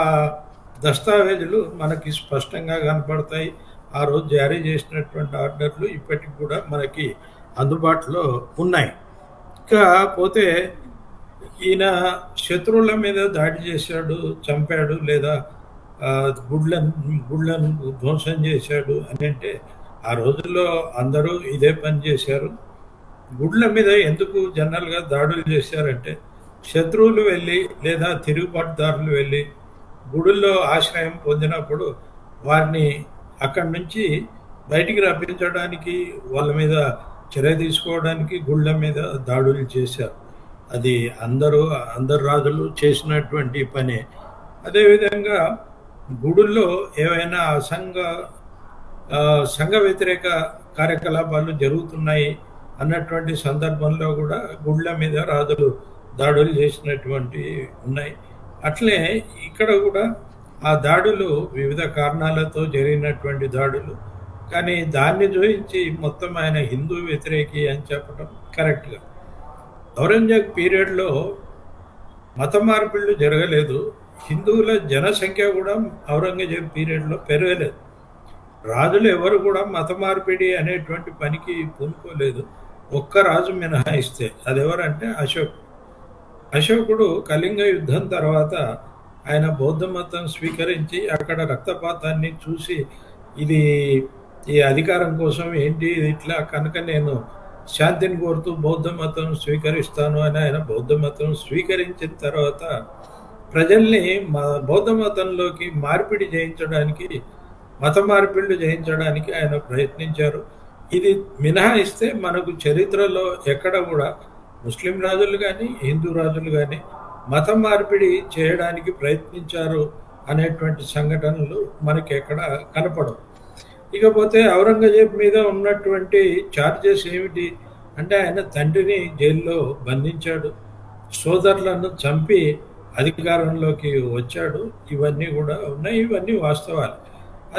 దస్తావేజులు మనకి స్పష్టంగా కనపడతాయి. ఆ రోజు జారీ చేసినటువంటి ఆర్డర్లు ఇప్పటికి కూడా మనకి అందుబాటులో ఉన్నాయి. కాకపోతే ఈయన శత్రువుల మీద దాడి చేశాడు, చంపాడు, లేదా గుళ్ళను ధ్వంసం చేశాడు అని అంటే ఆ రోజుల్లో అందరూ ఇదే పని చేశారు. గుళ్ళ మీద ఎందుకు జనరల్గా దాడులు చేశారంటే శత్రువులు వెళ్ళి లేదా తిరుగుబాటుదారులు వెళ్ళి గుడుల్లో ఆశ్రయం పొందినప్పుడు వారిని అక్కడి నుంచి బయటికి రప్పించడానికి, వాళ్ళ మీద చర్య తీసుకోవడానికి గుళ్ళ మీద దాడులు చేశారు. అది అందరు రాజులు చేసినటువంటి పనే. అదేవిధంగా గుడుల్లో ఏవైనా సంఘ వ్యతిరేక కార్యకలాపాలు జరుగుతున్నాయి అన్నటువంటి సందర్భంలో కూడా గుళ్ళ మీద రాజులు దాడులు చేసినటువంటి ఉన్నాయి. అట్లే ఇక్కడ కూడా ఆ దాడులు వివిధ కారణాలతో జరిగినటువంటి దాడులు, కానీ దాన్ని చూపించి మొత్తం ఆయన హిందూ వ్యతిరేకి అని చెప్పడం కరెక్ట్గా. ఔరంగజేబ్ పీరియడ్లో మత మార్పిళ్ళు జరగలేదు. హిందువుల జనసంఖ్య కూడా ఔరంగజేబ్ పీరియడ్లో పెరగలేదు. రాజులు ఎవరు కూడా మత మార్పిడి అనేటువంటి పనికి పూనుకోలేదు. ఒక్క రాజు మినహాయిస్తే అది ఎవరంటే అశోకుడు కళింగ యుద్ధం తర్వాత ఆయన బౌద్ధ మతం స్వీకరించి అక్కడ రక్తపాతాన్ని చూసి ఇది ఈ అధికారం కోసం ఏంటి ఇట్లా కనుక నేను శాంతిని కోరుతూ బౌద్ధ మతం స్వీకరిస్తాను అని ఆయన బౌద్ధ మతం స్వీకరించిన తర్వాత ప్రజల్ని బౌద్ధ మతంలోకి మార్పిడి చేయించడానికి, మత మార్పిళ్ళు చేయించడానికి ఆయన ప్రయత్నించారు. ఇది మినహాయిస్తే మనకు చరిత్రలో ఎక్కడ కూడా ముస్లిం రాజులు కానీ హిందూ రాజులు కానీ మత మార్పిడి చేయడానికి ప్రయత్నించారు అనేటువంటి సంఘటనలు మనకి ఎక్కడ కనపడవు. ఇకపోతే ఔరంగజేబ్ మీద ఉన్నటువంటి ఛార్జెస్ ఏమిటి అంటే ఆయన తండ్రిని జైల్లో బంధించాడు, సోదరులను చంపి అధికారంలోకి వచ్చాడు. ఇవన్నీ కూడా ఉన్నాయి, ఇవన్నీ వాస్తవాలు.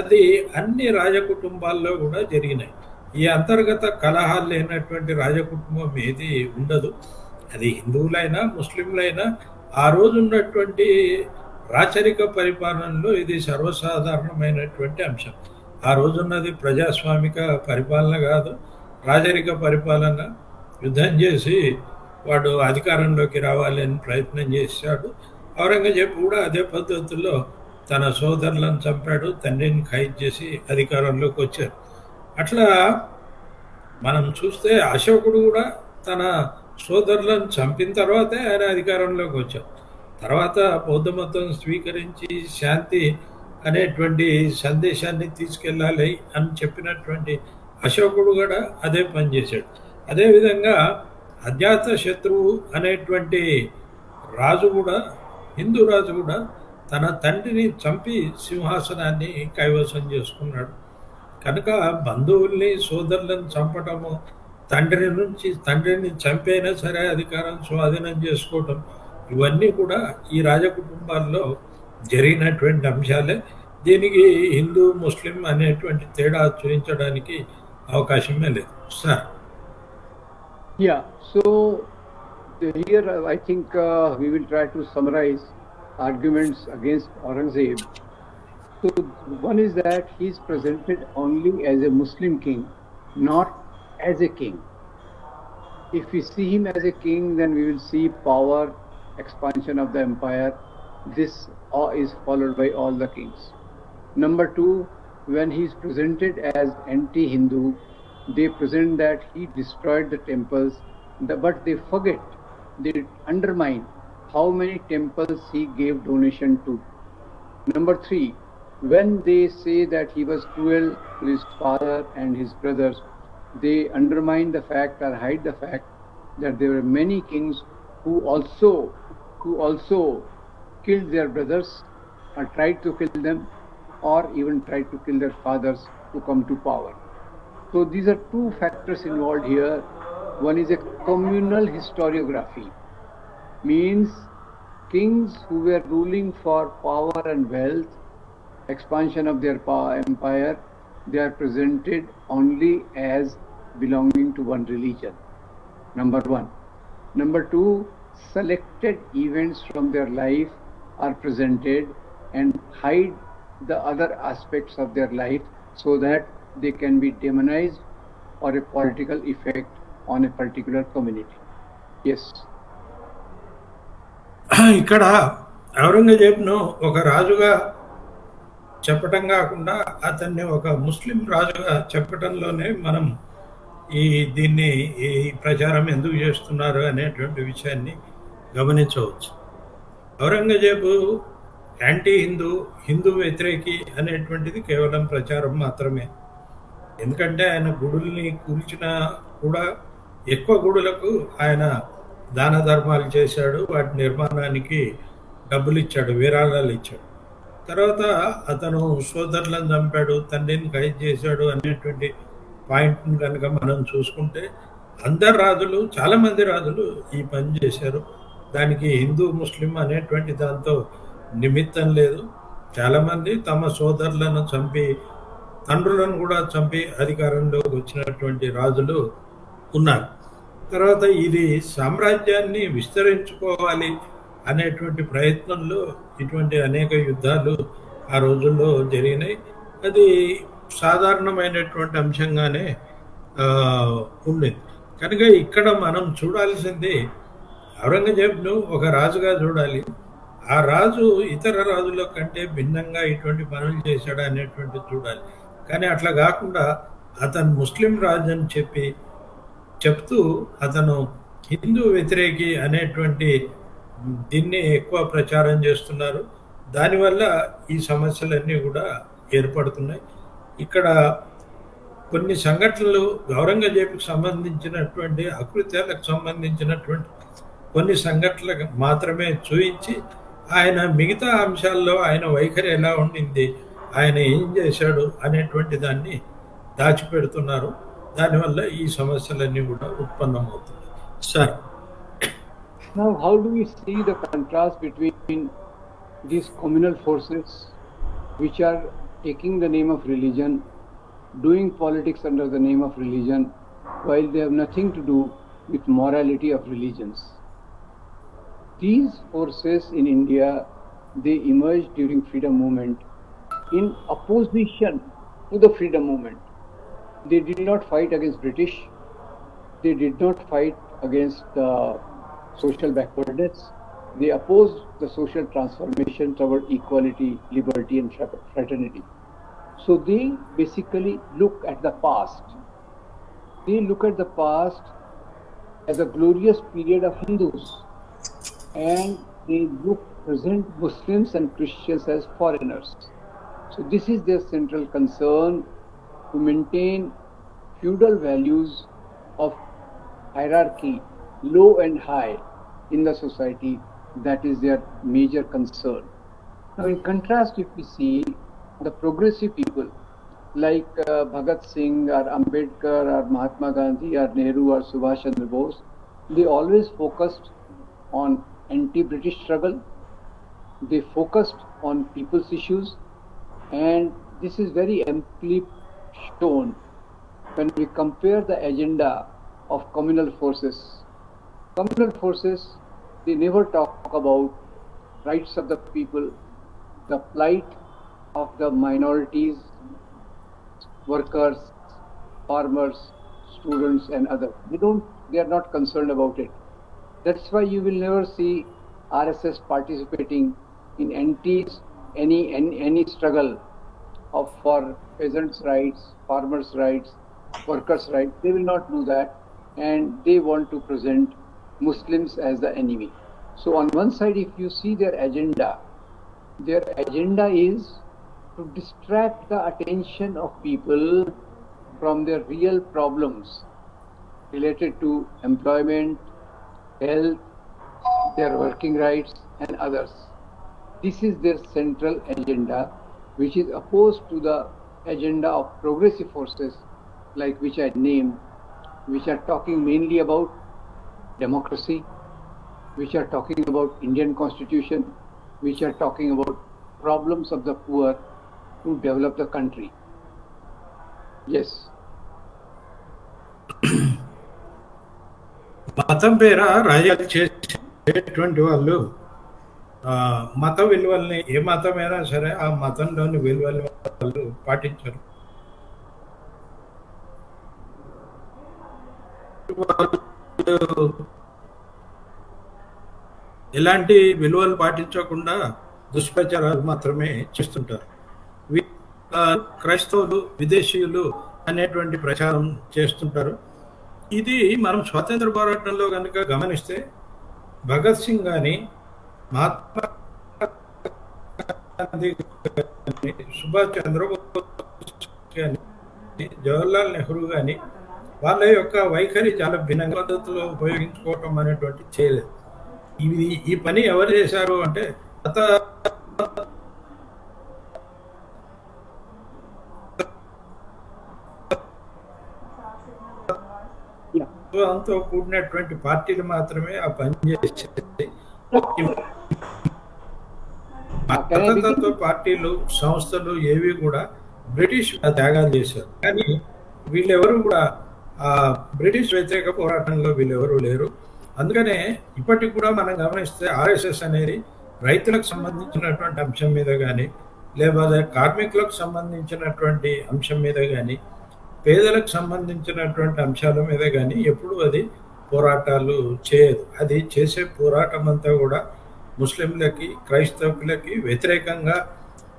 అది అన్ని రాజకుటుంబాల్లో కూడా జరిగినాయి. ఈ అంతర్గత కలహాలు లేనటువంటి రాజకుటుంబం ఏది ఉండదు. అది హిందువులైనా ముస్లింలైనా ఆ రోజు ఉన్నటువంటి రాచరిక పరిపాలనలో ఇది సర్వసాధారణమైనటువంటి అంశం. ఆ రోజున్నది ప్రజాస్వామిక పరిపాలన కాదు, రాజరిక పరిపాలన. యుద్ధం చేసి వాడు అధికారంలోకి రావాలని ప్రయత్నం చేశాడు. ఔరంగజేబు కూడా అదే పద్ధతుల్లో తన సోదరులను చంపాడు, తండ్రిని ఖైదు చేసి అధికారంలోకి వచ్చారు. అట్లా మనం చూస్తే అశోకుడు కూడా తన సోదరులను చంపిన తర్వాతే ఆయన అధికారంలోకి వచ్చారు. తర్వాత బౌద్ధ మతం స్వీకరించి శాంతి అనేటువంటి సందేశాన్ని తీసుకెళ్ళాలి అని చెప్పినటువంటి అశోకుడు కూడా అదే పని చేశాడు. అదేవిధంగా అజాత శత్రువు అనేటువంటి రాజు కూడా, హిందూ రాజు కూడా తన తండ్రిని చంపి సింహాసనాన్ని కైవసం చేసుకున్నాడు. కనుక బంధువుల్ని సోదరులను చంపటము, తండ్రిని చంపైనా సరే అధికారం స్వాధీనం చేసుకోవటం, ఇవన్నీ కూడా ఈ రాజకుటుంబాల్లో జరిగినటువంటి అంశాలే. దీనికి హిందూ ముస్లిం అనేటువంటి తేడా చూపించడానికి అవకాశమే లేదు sir. Yeah, so here I think we will try to summarize arguments against Aurangzeb. So one is that he is presented only as a Muslim king, not as a king. If we see him as a king, then we will see power, expansion of the empire. This is followed by all the kings. Number two, when he is presented as anti-Hindu, they present that he destroyed the temples, but they forget, they undermine how many temples he gave donation to. Number three, when they say that he was cruel to his father and his brothers, they undermine the fact or hide the fact that there were many kings who also killed their brothers or tried to kill them, or even tried to kill their fathers to come to power. So these are two factors involved here. One is a communal historiography, means kings who were ruling for power and wealth, expansion of their empire, they are presented only as belonging to one religion. Number one. Number two, selected events from their life are presented and hide the other aspects of their life so that they can be demonized or a political effect on a particular community. Yes. ఇక్కడ ఔరంగజేబును ఒక రాజుగా చెప్పటం కాకుండా అతన్ని ఒక ముస్లిం రాజుగా చెప్పటంలోనే మనం దీన్ని ఈ ప్రచారం ఎందుకు చేస్తున్నారు అనేటువంటి విషయాన్ని గమనించవచ్చు. ఔరంగజేబు యాంటీ హిందూ వ్యతిరేకి అనేటువంటిది కేవలం ప్రచారం మాత్రమే. ఎందుకంటే ఆయన గుడుల్ని కూల్చినా కూడా ఎక్కువ గుడులకు ఆయన దాన ధర్మాలు చేశాడు, వాటి నిర్మాణానికి డబ్బులు ఇచ్చాడు, విరాళాలు ఇచ్చాడు. తర్వాత అతను సోదరులను చంపాడు, తండ్రిని ఖైదు చేశాడు అనేటువంటి పాయింట్ని కనుక మనం చూసుకుంటే చాలామంది రాజులు ఈ పని చేశారు. దానికి హిందూ ముస్లిం అనేటువంటి దాంతో నిమిత్తం లేదు. చాలామంది తమ సోదరులను చంపి, తండ్రులను కూడా చంపి అధికారంలోకి వచ్చినటువంటి రాజులు ఉన్నారు. తర్వాత ఇది సామ్రాజ్యాన్ని విస్తరించుకోవాలి అనేటువంటి ప్రయత్నంలో ఇటువంటి అనేక యుద్ధాలు ఆ రోజుల్లో జరిగినాయి. అది సాధారణమైనటువంటి అంశంగానే ఉండేది. కనుక ఇక్కడ మనం చూడాల్సింది ఔరంగజేబును ఒక రాజుగా చూడాలి. ఆ రాజు ఇతర రాజుల కంటే భిన్నంగా ఇటువంటి పనులు చేశాడు అనేటువంటి చూడాలి. కానీ అట్లా కాకుండా అతను ముస్లిం రాజు అని చెప్తూ అతను హిందూ వ్యతిరేకి అనేటువంటి దీన్ని ఎక్కువ ప్రచారం చేస్తున్నారు. దానివల్ల ఈ సమస్యలన్నీ కూడా ఏర్పడుతున్నాయి. ఇక్కడ కొన్ని సంఘటనలు ఔరంగజేబుకు సంబంధించినటువంటి అకృత్యాలకు సంబంధించినటువంటి కొన్ని సంఘటనలకు మాత్రమే చూపించి ఆయన మిగతా అంశాల్లో ఆయన వైఖరి ఎలా ఉండింది, ఆయన ఏం చేశాడు అనేటువంటి దాన్ని దాచిపెడుతున్నారు. దానివల్ల ఈ సమస్యలన్నీ కూడా ఉత్పన్నమవుతున్నాయి sir. Now, how do we see the contrast between these communal forces which are taking the name of religion, doing politics under the name of religion, while they have nothing to do with morality of religions? These forces in India, they emerged during freedom movement in opposition to the freedom movement. They did not fight against British. They did not fight against the social backwardness. They opposed the social transformation toward equality, liberty, and fraternity. So they basically look at the past. They look at the past as a glorious period of Hindus, and they present Muslims and Christians as foreigners. So this is their central concern, to maintain feudal values of hierarchy, low and high in the society. That is their major concern. Now, in contrast, if we see the progressive people like Bhagat Singh or Ambedkar or Mahatma Gandhi or Nehru or Subhash Chandra Bose, they always focused on anti-British struggle. They focused on people's issues, and this is very amply shown when we compare the agenda of communal forces. Communal forces, they never talk about rights of the people, the plight of the minorities, workers, farmers, students, and others. They are not concerned about it. That's why you will never see RSS participating in any struggle for peasants' rights, farmers' rights, workers' rights. They will not do that, and they want to present Muslims as the enemy. So on one side, if you see their agenda is to distract the attention of people from their real problems related to employment, health, their working rights, and others. This is their central agenda, which is opposed to the agenda of progressive forces, like which I named, which are talking mainly about democracy, which are talking about Indian Constitution, which are talking about problems of the poor to develop the country. Yes. మతం పేర రాజకీయాలు చేసేటువంటి వాళ్ళు మత విలువల్ని, ఏ మతమైనా సరే ఆ మతంలోని విలువల్ని వాళ్ళు పాటించరు. ఎలాంటి విలువలు పాటించకుండా దుష్ప్రచారాలు మాత్రమే చేస్తుంటారు. క్రైస్తవులు, విదేశీయులు అనేటువంటి ప్రచారం చేస్తుంటారు. ఇది మనం స్వాతంత్ర పోరాటంలో కనుక గమనిస్తే భగత్ సింగ్ కానీ, మహాత్మా గాంధీ కానీ, సుభాష్ చంద్రబోస్ కానీ, జవహర్లాల్ నెహ్రూ కానీ వాళ్ళ యొక్క వైఖరి చాలా భిన్నంగా పద్ధతిలో ఉపయోగించుకోవటం అనేటువంటి చేయలేదు. ఈ పని ఎవరు చేశారు అంటే తో కూడినటువంటి పార్టీలు మాత్రమే ఆ పని చేసేది. మతతత్వ పార్టీలు, సంస్థలు ఏవి కూడా బ్రిటిష్ త్యాగాలు చేశారు. కానీ వీళ్ళెవరు కూడా ఆ బ్రిటిష్ వ్యతిరేక పోరాటంలో వీళ్ళెవరూ లేరు. అందుకనే ఇప్పటికి కూడా మనం గమనిస్తే RSS అనేది రైతులకు సంబంధించినటువంటి అంశం మీద కానీ, లేకపోతే కార్మికులకు సంబంధించినటువంటి అంశం మీద కానీ, పేదలకు సంబంధించినటువంటి అంశాల మీద కానీ ఎప్పుడు అది పోరాటాలు చేయదు. అది చేసే పోరాటం అంతా కూడా ముస్లింలకి, క్రైస్తవులకి వ్యతిరేకంగా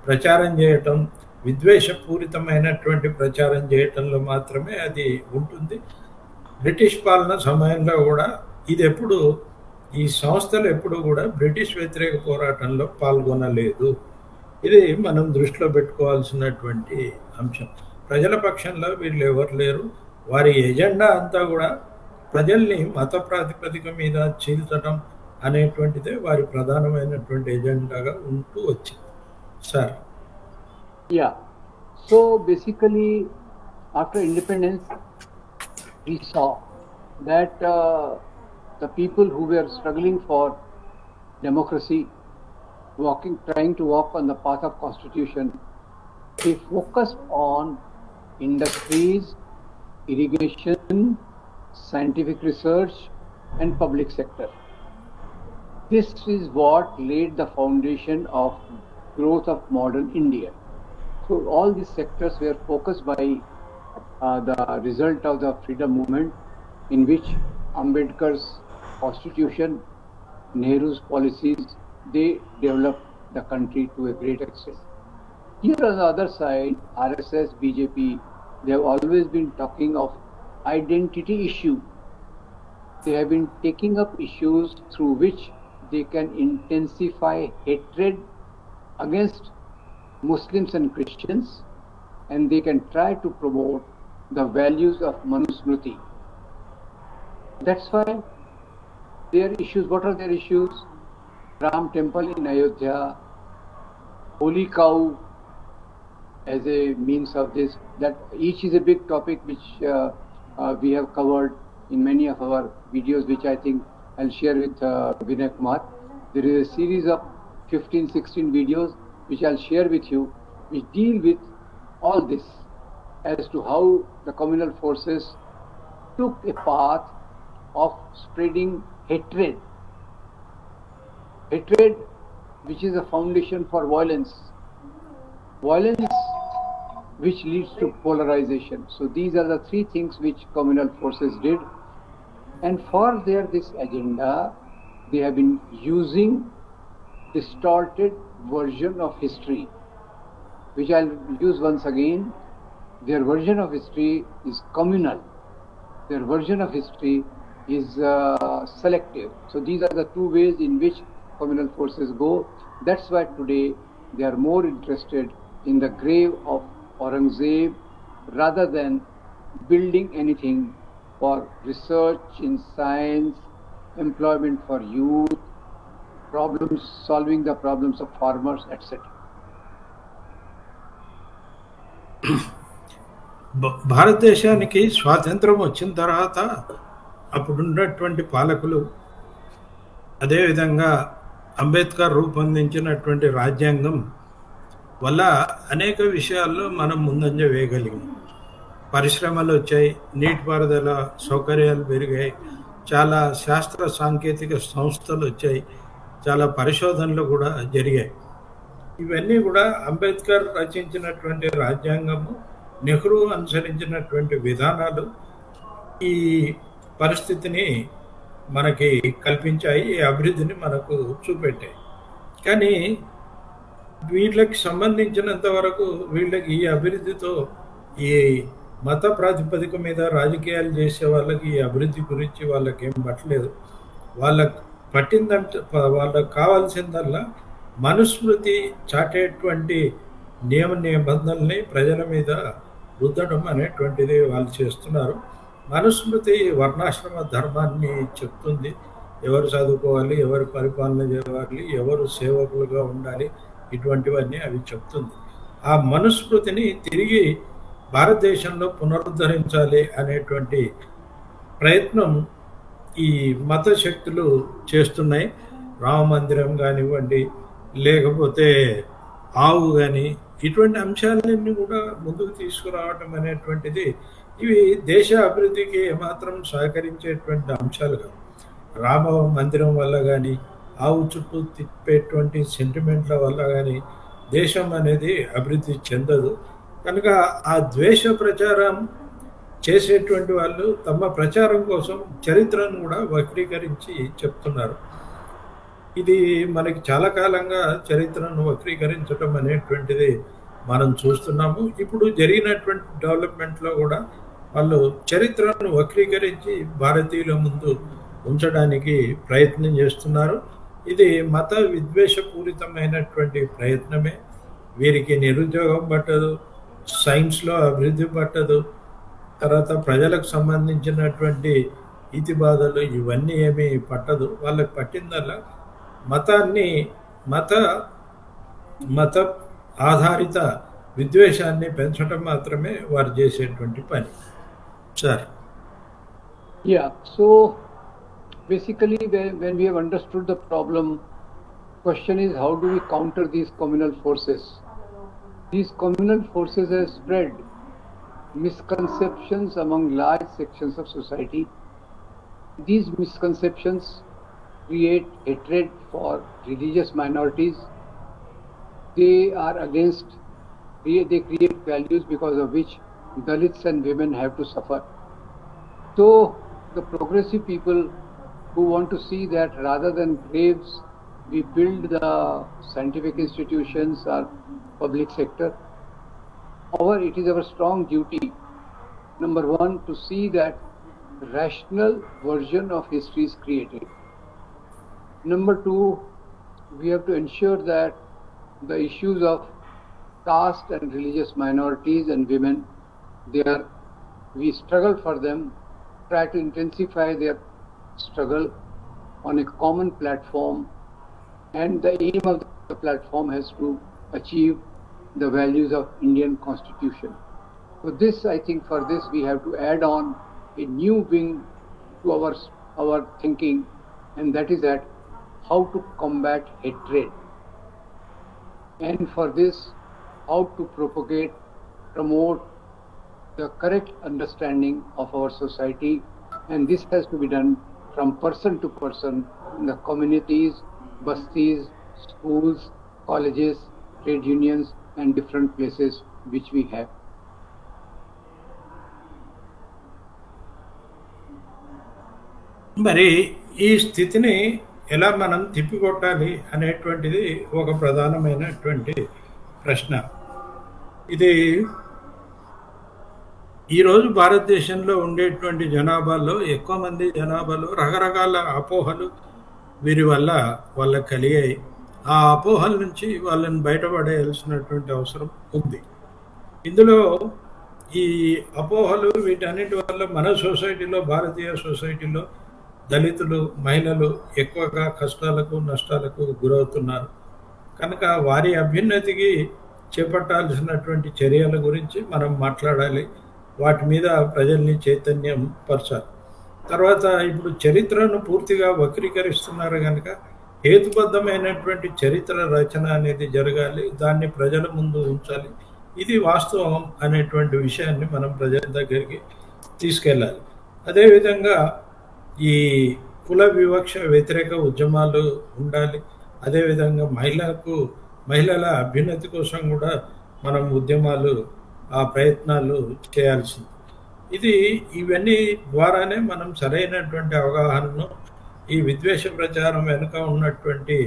ప్రచారం చేయటం, విద్వేషపూరితమైనటువంటి ప్రచారం చేయటంలో మాత్రమే అది ఉంటుంది. బ్రిటిష్ పాలన సమయంలో కూడా ఈ సంస్థలు ఎప్పుడు కూడా బ్రిటిష్ వ్యతిరేక పోరాటంలో పాల్గొనలేదు. ఇది మనం దృష్టిలో పెట్టుకోవాల్సినటువంటి అంశం. ప్రజల పక్షంలో వీళ్ళు ఎవరు లేరు. వారి ఎజెండా అంతా కూడా ప్రజల్ని మత ప్రాతిపదిక మీద చీల్చడం అనేటువంటిదే వారి ప్రధానమైనటువంటి ఎజెండాగా ఉంటూ వచ్చింది. Sir. Yeah. So basically, after independence, we saw that the people who were struggling for democracy, trying to walk on the path of constitution, they focused on industries, irrigation, scientific research, and public sector. This is what laid the foundation of growth of modern India. So all these sectors were focused by the result of the freedom movement, in which Ambedkar's constitution, Nehru's policies, they developed the country to a great extent. Here on the other side, RSS, BJP, they have always been talking of identity issue. They have been taking up issues through which they can intensify hatred against Muslims and Christians, and they can try to promote the values of Manusmriti. That's why their issues, what are their issues? Ram temple in Ayodhya, holy cow as a means of this, that each is a big topic which we have covered in many of our videos, which I think I'll share with Vinay Kumar. There is a series of 15, 16 videos which I'll share with you, which deal with all this as to how the communal forces took a path of spreading hatred. Hatred, which is a foundation for violence. Violence which leads to polarization. So these are the three things which communal forces did. And for this agenda, they have been using distorted version of history, which I'll use once again. Their version of history is communal. Their version of history is selective. So these are the two ways in which communal forces go. That's why today they are more interested in the grave of Aurangzeb rather than building anything for research in science, employment for youth, solving the problems of farmers, etc. భారతదేశానికి స్వాతంత్రం వచ్చిన తర్వాత అప్పుడున్నటువంటి పాలకులు, అదేవిధంగా అంబేద్కర్ రూపొందించినటువంటి రాజ్యాంగం వల్ల అనేక విషయాల్లో మనం ముందంజ వేయగలిగాం. పరిశ్రమలు వచ్చాయి, నీటిపారుదల సౌకర్యాలు పెరిగాయి, చాలా శాస్త్ర సాంకేతిక సంస్థలు వచ్చాయి, చాలా పరిశోధనలు కూడా జరిగాయి. ఇవన్నీ కూడా అంబేద్కర్ రచించినటువంటి రాజ్యాంగము, నెహ్రూ అనుసరించినటువంటి విధానాలు ఈ పరిస్థితిని మనకి కల్పించాయి, ఈ అభివృద్ధిని మనకు చూపెట్టాయి. కానీ వీళ్ళకి సంబంధించినంత వరకు వీళ్ళకి ఈ అభివృద్ధితో, ఈ మత ప్రాతిపదిక మీద రాజకీయాలు చేసే వాళ్ళకి ఈ అభివృద్ధి గురించి వాళ్ళకేం పట్టలేదు. వాళ్ళకు పట్టిందంటే వాళ్ళకు కావాల్సిందల్లా మనుస్మృతి చాటేటువంటి నియమ నిబంధనల్ని ప్రజల మీద రుద్దడం అనేటువంటిది వాళ్ళు చేస్తున్నారు. మనుస్మృతి వర్ణాశ్రమ ధర్మాన్ని చెప్తుంది. ఎవరు చదువుకోవాలి, ఎవరు పరిపాలన చేయాలి, ఎవరు సేవకులుగా ఉండాలి, ఇటువంటివన్నీ అవి చెప్తుంది. ఆ మనుస్మృతిని తిరిగి భారతదేశంలో పునరుద్ధరించాలి అనేటువంటి ప్రయత్నం ఈ మత శక్తులు చేస్తున్నాయి. రామ మందిరం కానివ్వండి, లేకపోతే ఆవు కానీ, ఇటువంటి అంశాలన్నీ కూడా ముందుకు తీసుకురావటం అనేటువంటిది ఇవి దేశ అభివృద్ధికి ఏమాత్రం సహకరించేటువంటి అంశాలు కాదు. రామ మందిరం వల్ల కానీ, ఆవు చుట్టూ తిప్పేటువంటి సెంటిమెంట్ల వల్ల కానీ దేశం అనేది అభివృద్ధి చెందదు. కనుక ఆ ద్వేష ప్రచారం చేసేటువంటి వాళ్ళు తమ ప్రచారం కోసం చరిత్రను కూడా వక్రీకరించి చెప్తున్నారు. ఇది మనకి చాలా కాలంగా చరిత్రను వక్రీకరించడం అనేటువంటిది మనం చూస్తున్నాము. ఇప్పుడు జరిగినటువంటి డెవలప్మెంట్లో కూడా వాళ్ళు చరిత్రను వక్రీకరించి భారతీయుల ముందు ఉంచడానికి ప్రయత్నం చేస్తున్నారు. ఇది మత విద్వేషపూరితమైనటువంటి ప్రయత్నమే. వీరికి నిరుద్యోగం పట్టదు, సైన్స్లో అభివృద్ధి పట్టదు, తర్వాత ప్రజలకు సంబంధించినటువంటి ఈతి బాధలు ఇవన్నీ ఏమీ పట్టదు. వాళ్ళకి పట్టిందల్లా మతాన్ని, మత ఆధారిత విద్వేషాన్ని పెంచడం మాత్రమే వారు చేసేటువంటి పని. Sir, Yeah, so basically when we have understood the problem, question is how do we counter these communal forces? These communal forces have spread misconceptions among large sections of society. These misconceptions create hatred for religious minorities. They are against, they create values because of which Dalits and women have to suffer. So the progressive people who want to see that rather than graves, we build the scientific institutions or public sector. It is our strong duty, number one, to see that rational version of history is created. Number two, we have to ensure that the issues of caste and religious minorities and women, we struggle for them, try to intensify their struggle on a common platform, and the aim of the platform has to achieve the values of Indian Constitution. So this, I think for this we have to add on a new wing to our thinking, and that is that how to combat hatred. And for this, how to promote the correct understanding of our society, and this has to be done from person to person in the communities, bastis, schools, colleges, trade unions, and different places which we have. మరి ఈ స్థితిని ఎలా మనం తిప్పికొట్టాలి అనేటువంటిది ఒక ప్రధానమైనటువంటి ప్రశ్న. ఇది ఈరోజు భారతదేశంలో ఉండేటువంటి జనాభాలో ఎక్కువ మంది జనాభాలో రకరకాల అపోహలు వీరి వల్ల వాళ్ళకి కలిగాయి. ఆ అపోహల నుంచి వాళ్ళని బయటపడేయాల్సినటువంటి అవసరం ఉంది. ఇందులో ఈ అపోహలు వీటన్నిటి వల్ల మన సొసైటీలో, భారతీయ సొసైటీలో దళితులు, మహిళలు ఎక్కువగా కష్టాలకు, నష్టాలకు గురవుతున్నారు. కనుక వారి అభ్యున్నతికి చేపట్టాల్సినటువంటి చర్యల గురించి మనం మాట్లాడాలి. వాటి మీద ప్రజల్ని చైతన్యం పరచాలి. తర్వాత ఇప్పుడు చరిత్రను పూర్తిగా వక్రీకరిస్తున్నారు కనుక హేతుబద్ధమైనటువంటి చరిత్ర రచన అనేది జరగాలి. దాన్ని ప్రజల ముందు ఉంచాలి. ఇది వాస్తవం అనేటువంటి విషయాన్ని మనం ప్రజల దగ్గరికి తీసుకెళ్ళాలి. అదేవిధంగా ఈ కుల వివక్ష వ్యతిరేక ఉద్యమాలు ఉండాలి. అదేవిధంగా మహిళల అభ్యున్నతి కోసం కూడా మనం ఉద్యమాలు, ఆ ప్రయత్నాలు చేయాల్సింది. ఇవన్నీ ద్వారానే మనం సరైనటువంటి అవగాహనను, ఈ విద్వేష ప్రచారం వెనుక ఉన్నటువంటి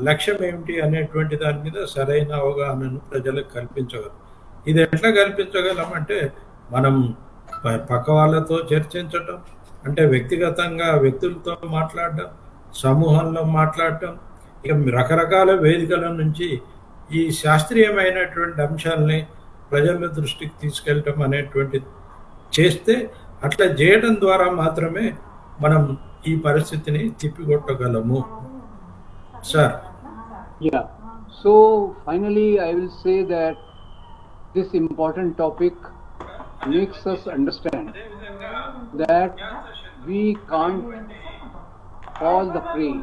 లక్ష్యం ఏమిటి అనేటువంటి దాని మీద సరైన అవగాహనను ప్రజలకు కల్పించగలం. ఇది ఎట్లా కల్పించగలమంటే మనం పక్క వాళ్ళతో చర్చించటం, అంటే వ్యక్తిగతంగా వ్యక్తులతో మాట్లాడటం, సమూహంలో మాట్లాడటం, ఇక రకరకాల వేదికల నుంచి ఈ శాస్త్రీయమైనటువంటి అంశాలని ప్రజల దృష్టికి తీసుకెళ్ళటం అనేటువంటిది చేస్తే, అట్లా చేయడం ద్వారా మాత్రమే మనం ఈ పరిస్థితిని తిప్పికొట్టగలము. Sir. Yeah. So finally, I will say that this important topic makes us understand that we can't fall the prey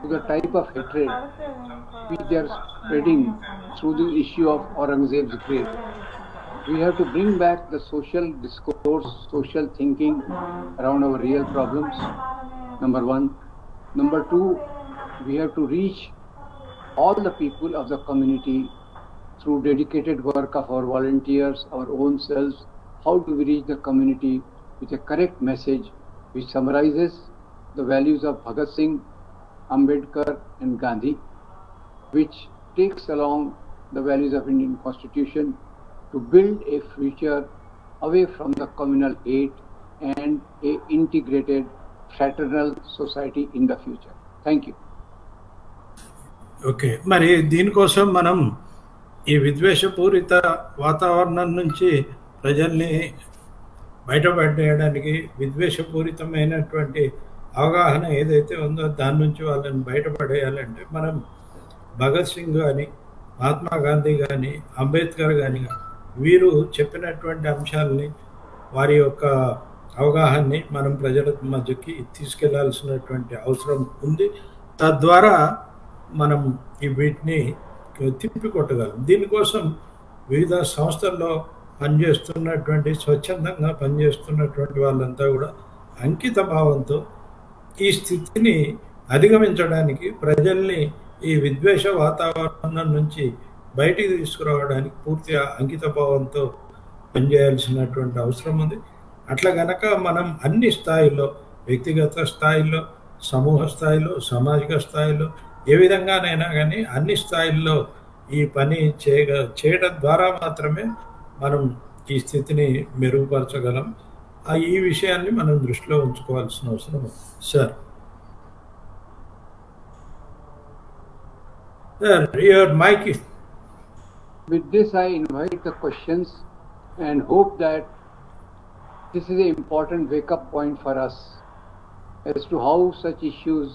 to the type of hatred which they are spreading through the issue of Aurangzeb's grave. We have to bring back the social discourse, social thinking around our real problems, number one. Number two, we have to reach all the people of the community through dedicated work of our volunteers, our own selves. How do we reach the community with a correct message which summarizes the values of Bhagat Singh, Ambedkar and Gandhi, which takes along the values of Indian Constitution to build a future away from the communal hate and a integrated fraternal society in the future. Thank you. Okay, మరి దీనికోసం మనం ఈ విద్వేషపూరిత వాతావరణం నుంచి ప్రజల్ని బయటపడేయడానికి, విద్వేషపూరితమైనటువంటి అవగాహన ఏదైతే ఉందో దాని నుంచి వాళ్ళని బయటపడేయాలంటే మనం భగత్ సింగ్ కానీ, మహాత్మా గాంధీ కానీ, అంబేద్కర్ కానీ వీరు చెప్పినటువంటి అంశాలని, వారి యొక్క అవగాహనని మనం ప్రజల మధ్యకి తీసుకెళ్లాల్సినటువంటి అవసరం ఉంది. తద్వారా మనం వీటిని తిప్పికొట్టగలం. దీనికోసం వివిధ సంస్థల్లో పనిచేస్తున్నటువంటి, స్వచ్ఛందంగా పనిచేస్తున్నటువంటి వాళ్ళంతా కూడా అంకిత భావంతో ఈ స్థితిని అధిగమించడానికి, ప్రజల్ని ఈ విద్వేష వాతావరణం నుంచి బయటికి తీసుకురావడానికి పూర్తిగా అంకిత భావంతో పనిచేయాల్సినటువంటి అవసరం ఉంది. అట్లా గనక మనం అన్ని స్థాయిల్లో, వ్యక్తిగత స్థాయిలో, సమూహ స్థాయిలో, సామాజిక స్థాయిలో, ఏ విధంగానైనా కానీ అన్ని స్థాయిల్లో ఈ పని చేయడం ద్వారా మాత్రమే మనం ఈ స్థితిని మెరుగుపరచగలం. ఈ విషయాన్ని మనం దృష్టిలో ఉంచుకోవాల్సిన అవసరం ఉంది. Sir your mic is. With this, I invite the questions and hope that this is an important wake-up point for us as to how such issues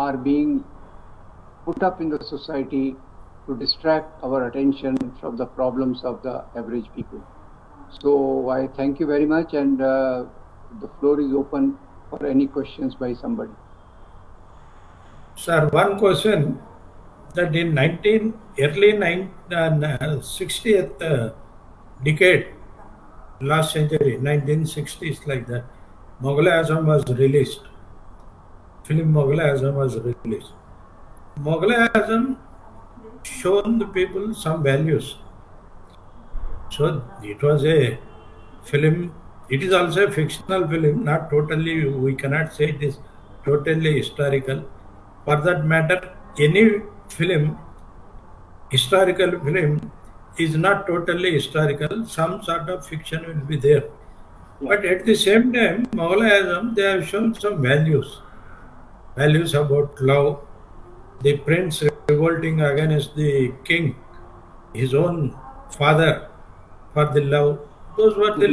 are being put up in the society to distract our attention from the problems of the average people. So I thank you very much, and the floor is open for any questions by somebody. Sir, one question that in early 60th decade, last century, 1960s, like that, Mughal-e-Azam was released. Film Mughal-e-Azam was released. Mughal-e-Azam shown the people some values. So it was a film. It is also a fictional film, not totally. We cannot say it is totally historical. For that matter, any film, historical film, is not totally historical. Some sort of fiction will be there. But at the same time, Mughal-e-Azam, they have shown some values. Values about love, the prince revolting against the king, his own father, for the love. Those were the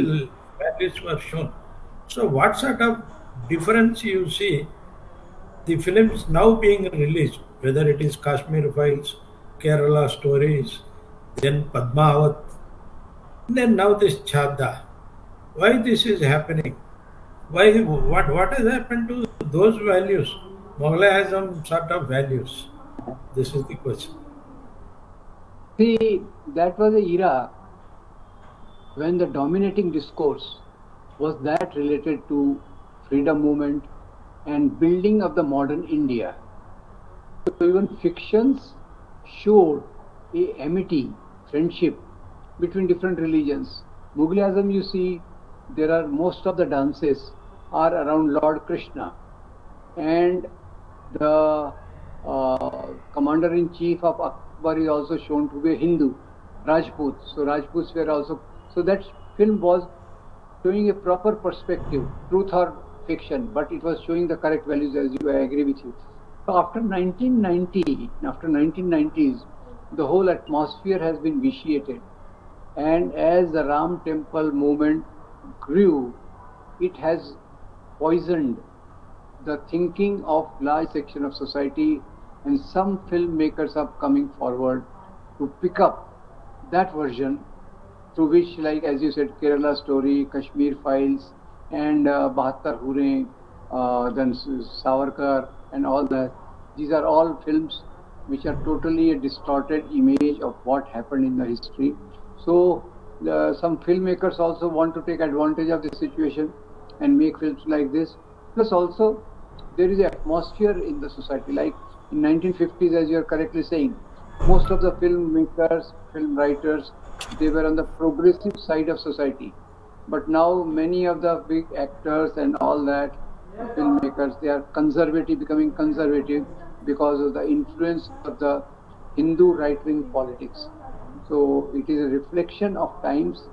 values were shown. So what sort of difference you see the films now being released, whether it is Kashmir Files, Kerala Stories, then Padmavat, then now this Chadda. Why this is happening? Why? What has happened to those values? Mughal-e-Azam sort of values. This is the question. See, that was an era when the dominating discourse was that related to freedom movement and building of the modern India. So even fictions showed a amity, friendship between different religions. Mughal-e-Azam, you see, there are most of the dances are around Lord Krishna, and the commander-in-chief of Akbar is also shown to be a Hindu, Rajput. So Rajputs were also. So that film was showing a proper perspective, truth or fiction, but it was showing the correct values, as you, I agree with you. So after 1990s, the whole atmosphere has been vitiated. And as the Ram Temple movement grew, it has poisoned the thinking of large section of society, and some filmmakers are coming forward to pick up that version, through which, like as you said, Kerala Story, Kashmir Files, and Bahattar Hure, then Savarkar, and all that. These are all films which are totally a distorted image of what happened in the history. So some filmmakers also want to take advantage of the situation and make films like this. Plus also, there is an atmosphere in the society. Like in 1950s, as you are correctly saying, most of the filmmakers, film writers, they were on the progressive side of society. But now many of the big actors and all that, filmmakers, they are conservative, becoming conservative because of the influence of the Hindu right-wing politics. So it is a reflection of times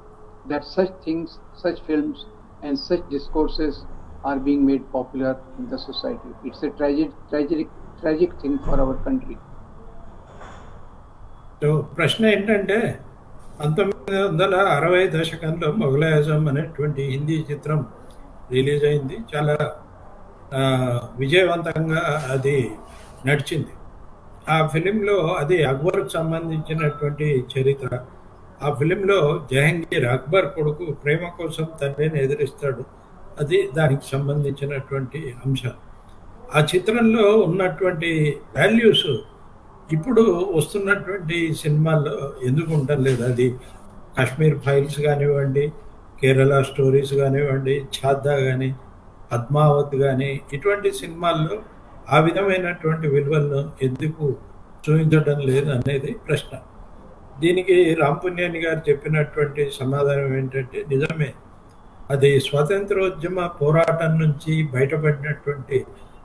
that such things, such films and such discourses are being made popular in the society. It's a tragic thing for our country. So ప్రశ్న ఏంటంటే 1960 దశకంలో మొఘల్-e-ఆజం అనేటువంటి హిందీ చిత్రం release అయింది. చాలా విజయవంతంగా అది నడిచింది. ఆ ఫిలింలో అది అక్బర్కు సంబంధించినటువంటి చరిత్ర. ఆ ఫిలింలో జహంగీర్ అక్బర్ కొడుకు ప్రేమ కోసం తండ్రిని ఎదిరిస్తాడు. అది దానికి సంబంధించినటువంటి అంశం. ఆ చిత్రంలో ఉన్నటువంటి వాల్యూస్ ఇప్పుడు వస్తున్నటువంటి సినిమాల్లో ఎందుకు ఉండలేదు? అది కాశ్మీర్ ఫైల్స్ కానివ్వండి, కేరళ స్టోరీస్ కానివ్వండి, ఛాద్దా కానీ, పద్మావత్ కానీ, ఇటువంటి సినిమాల్లో ఆ విధమైనటువంటి విలువలను ఎందుకు చూపించడం లేదు అనేది ప్రశ్న. దీనికి రాంపుణ్యాని గారు చెప్పినటువంటి సమాధానం ఏంటంటే, నిజమే, అది స్వాతంత్రోద్యమ పోరాటం నుంచి బయటపడినటువంటి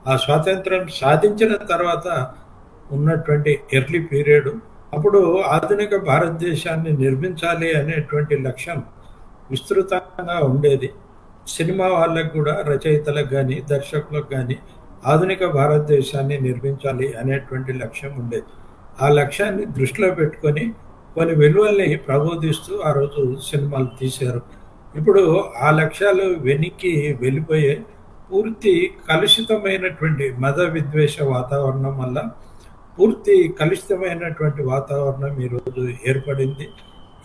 ఆ స్వాతంత్రం సాధించిన తర్వాత ఉన్నటువంటి ఎర్లీ పీరియడ్. అప్పుడు ఆధునిక భారతదేశాన్ని నిర్మించాలి అనేటువంటి లక్ష్యం విస్తృతంగా ఉండేది. సినిమా వాళ్ళకు కూడా, రచయితలకు కానీ, దర్శకులకు కానీ ఆధునిక భారతదేశాన్ని నిర్మించాలి అనేటువంటి లక్ష్యం ఉండేది. ఆ లక్ష్యాన్ని దృష్టిలో పెట్టుకొని కొన్ని విలువల్ని ప్రబోధిస్తూ ఆ రోజు సినిమాలు తీశారు. ఇప్పుడు ఆ లక్ష్యాలు వెనక్కి వెళ్ళిపోయే పూర్తి కలుషితమైనటువంటి మత విద్వేష వాతావరణం వల్ల పూర్తి కలుషితమైనటువంటి వాతావరణం ఈరోజు ఏర్పడింది.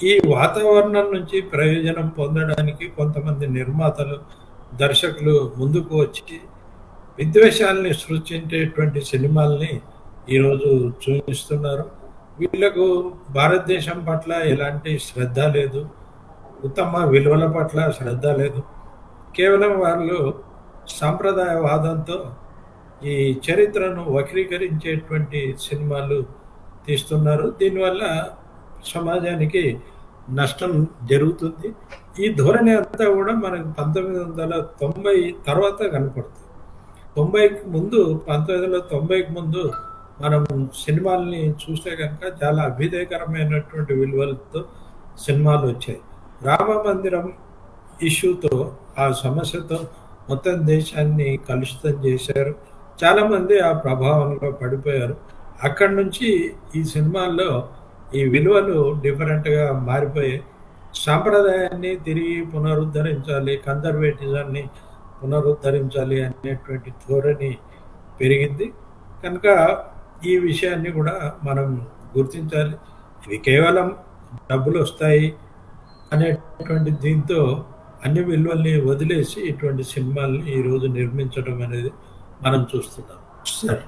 ఈ వాతావరణం నుంచి ప్రయోజనం పొందడానికి కొంతమంది నిర్మాతలు, దర్శకులు ముందుకు వచ్చి విద్వేషాలని సృష్టించేటువంటి సినిమాల్ని ఈరోజు చూపిస్తున్నారు. వీళ్ళకు భారతదేశం పట్ల ఎలాంటి శ్రద్ధ లేదు, ఉత్తమ విలువల పట్ల శ్రద్ధ లేదు. కేవలం వాళ్ళు సాంప్రదాయవాదంతో ఈ చరిత్రను వక్రీకరించేటువంటి సినిమాలు తీస్తున్నారు. దీనివల్ల సమాజానికి నష్టం జరుగుతుంది. ఈ ధోరణి అంతా కూడా మనకు 1990 తర్వాత కనపడుతుంది. 90కి ముందు, 1990కి ముందు మనం సినిమాల్ని చూస్తే కనుక చాలా అభ్యుదయకరమైనటువంటి విలువలతో సినిమాలు వచ్చాయి. రామ మందిరం ఇష్యూతో, ఆ సమస్యతో మొత్తం దేశాన్ని కలుషితం చేశారు. చాలామంది ఆ ప్రభావంలో పడిపోయారు. అక్కడి నుంచి ఈ సినిమాల్లో ఈ విలువలు డిఫరెంట్గా మారిపోయాయి. సాంప్రదాయాన్ని తిరిగి పునరుద్ధరించాలి, కన్జర్వేటిజాన్ని పునరుద్ధరించాలి అనేటువంటి ధోరణి పెరిగింది. కనుక ఈ విషయాన్ని కూడా మనం గుర్తించాలి. ఇది కేవలం డబ్బులు వస్తాయి అనేటువంటి దీంతో అన్ని విలువల్ని వదిలేసి ఇటువంటి సినిమాల్ని ఈరోజు నిర్మించడం అనేది మనం చూస్తున్నాం. సరే.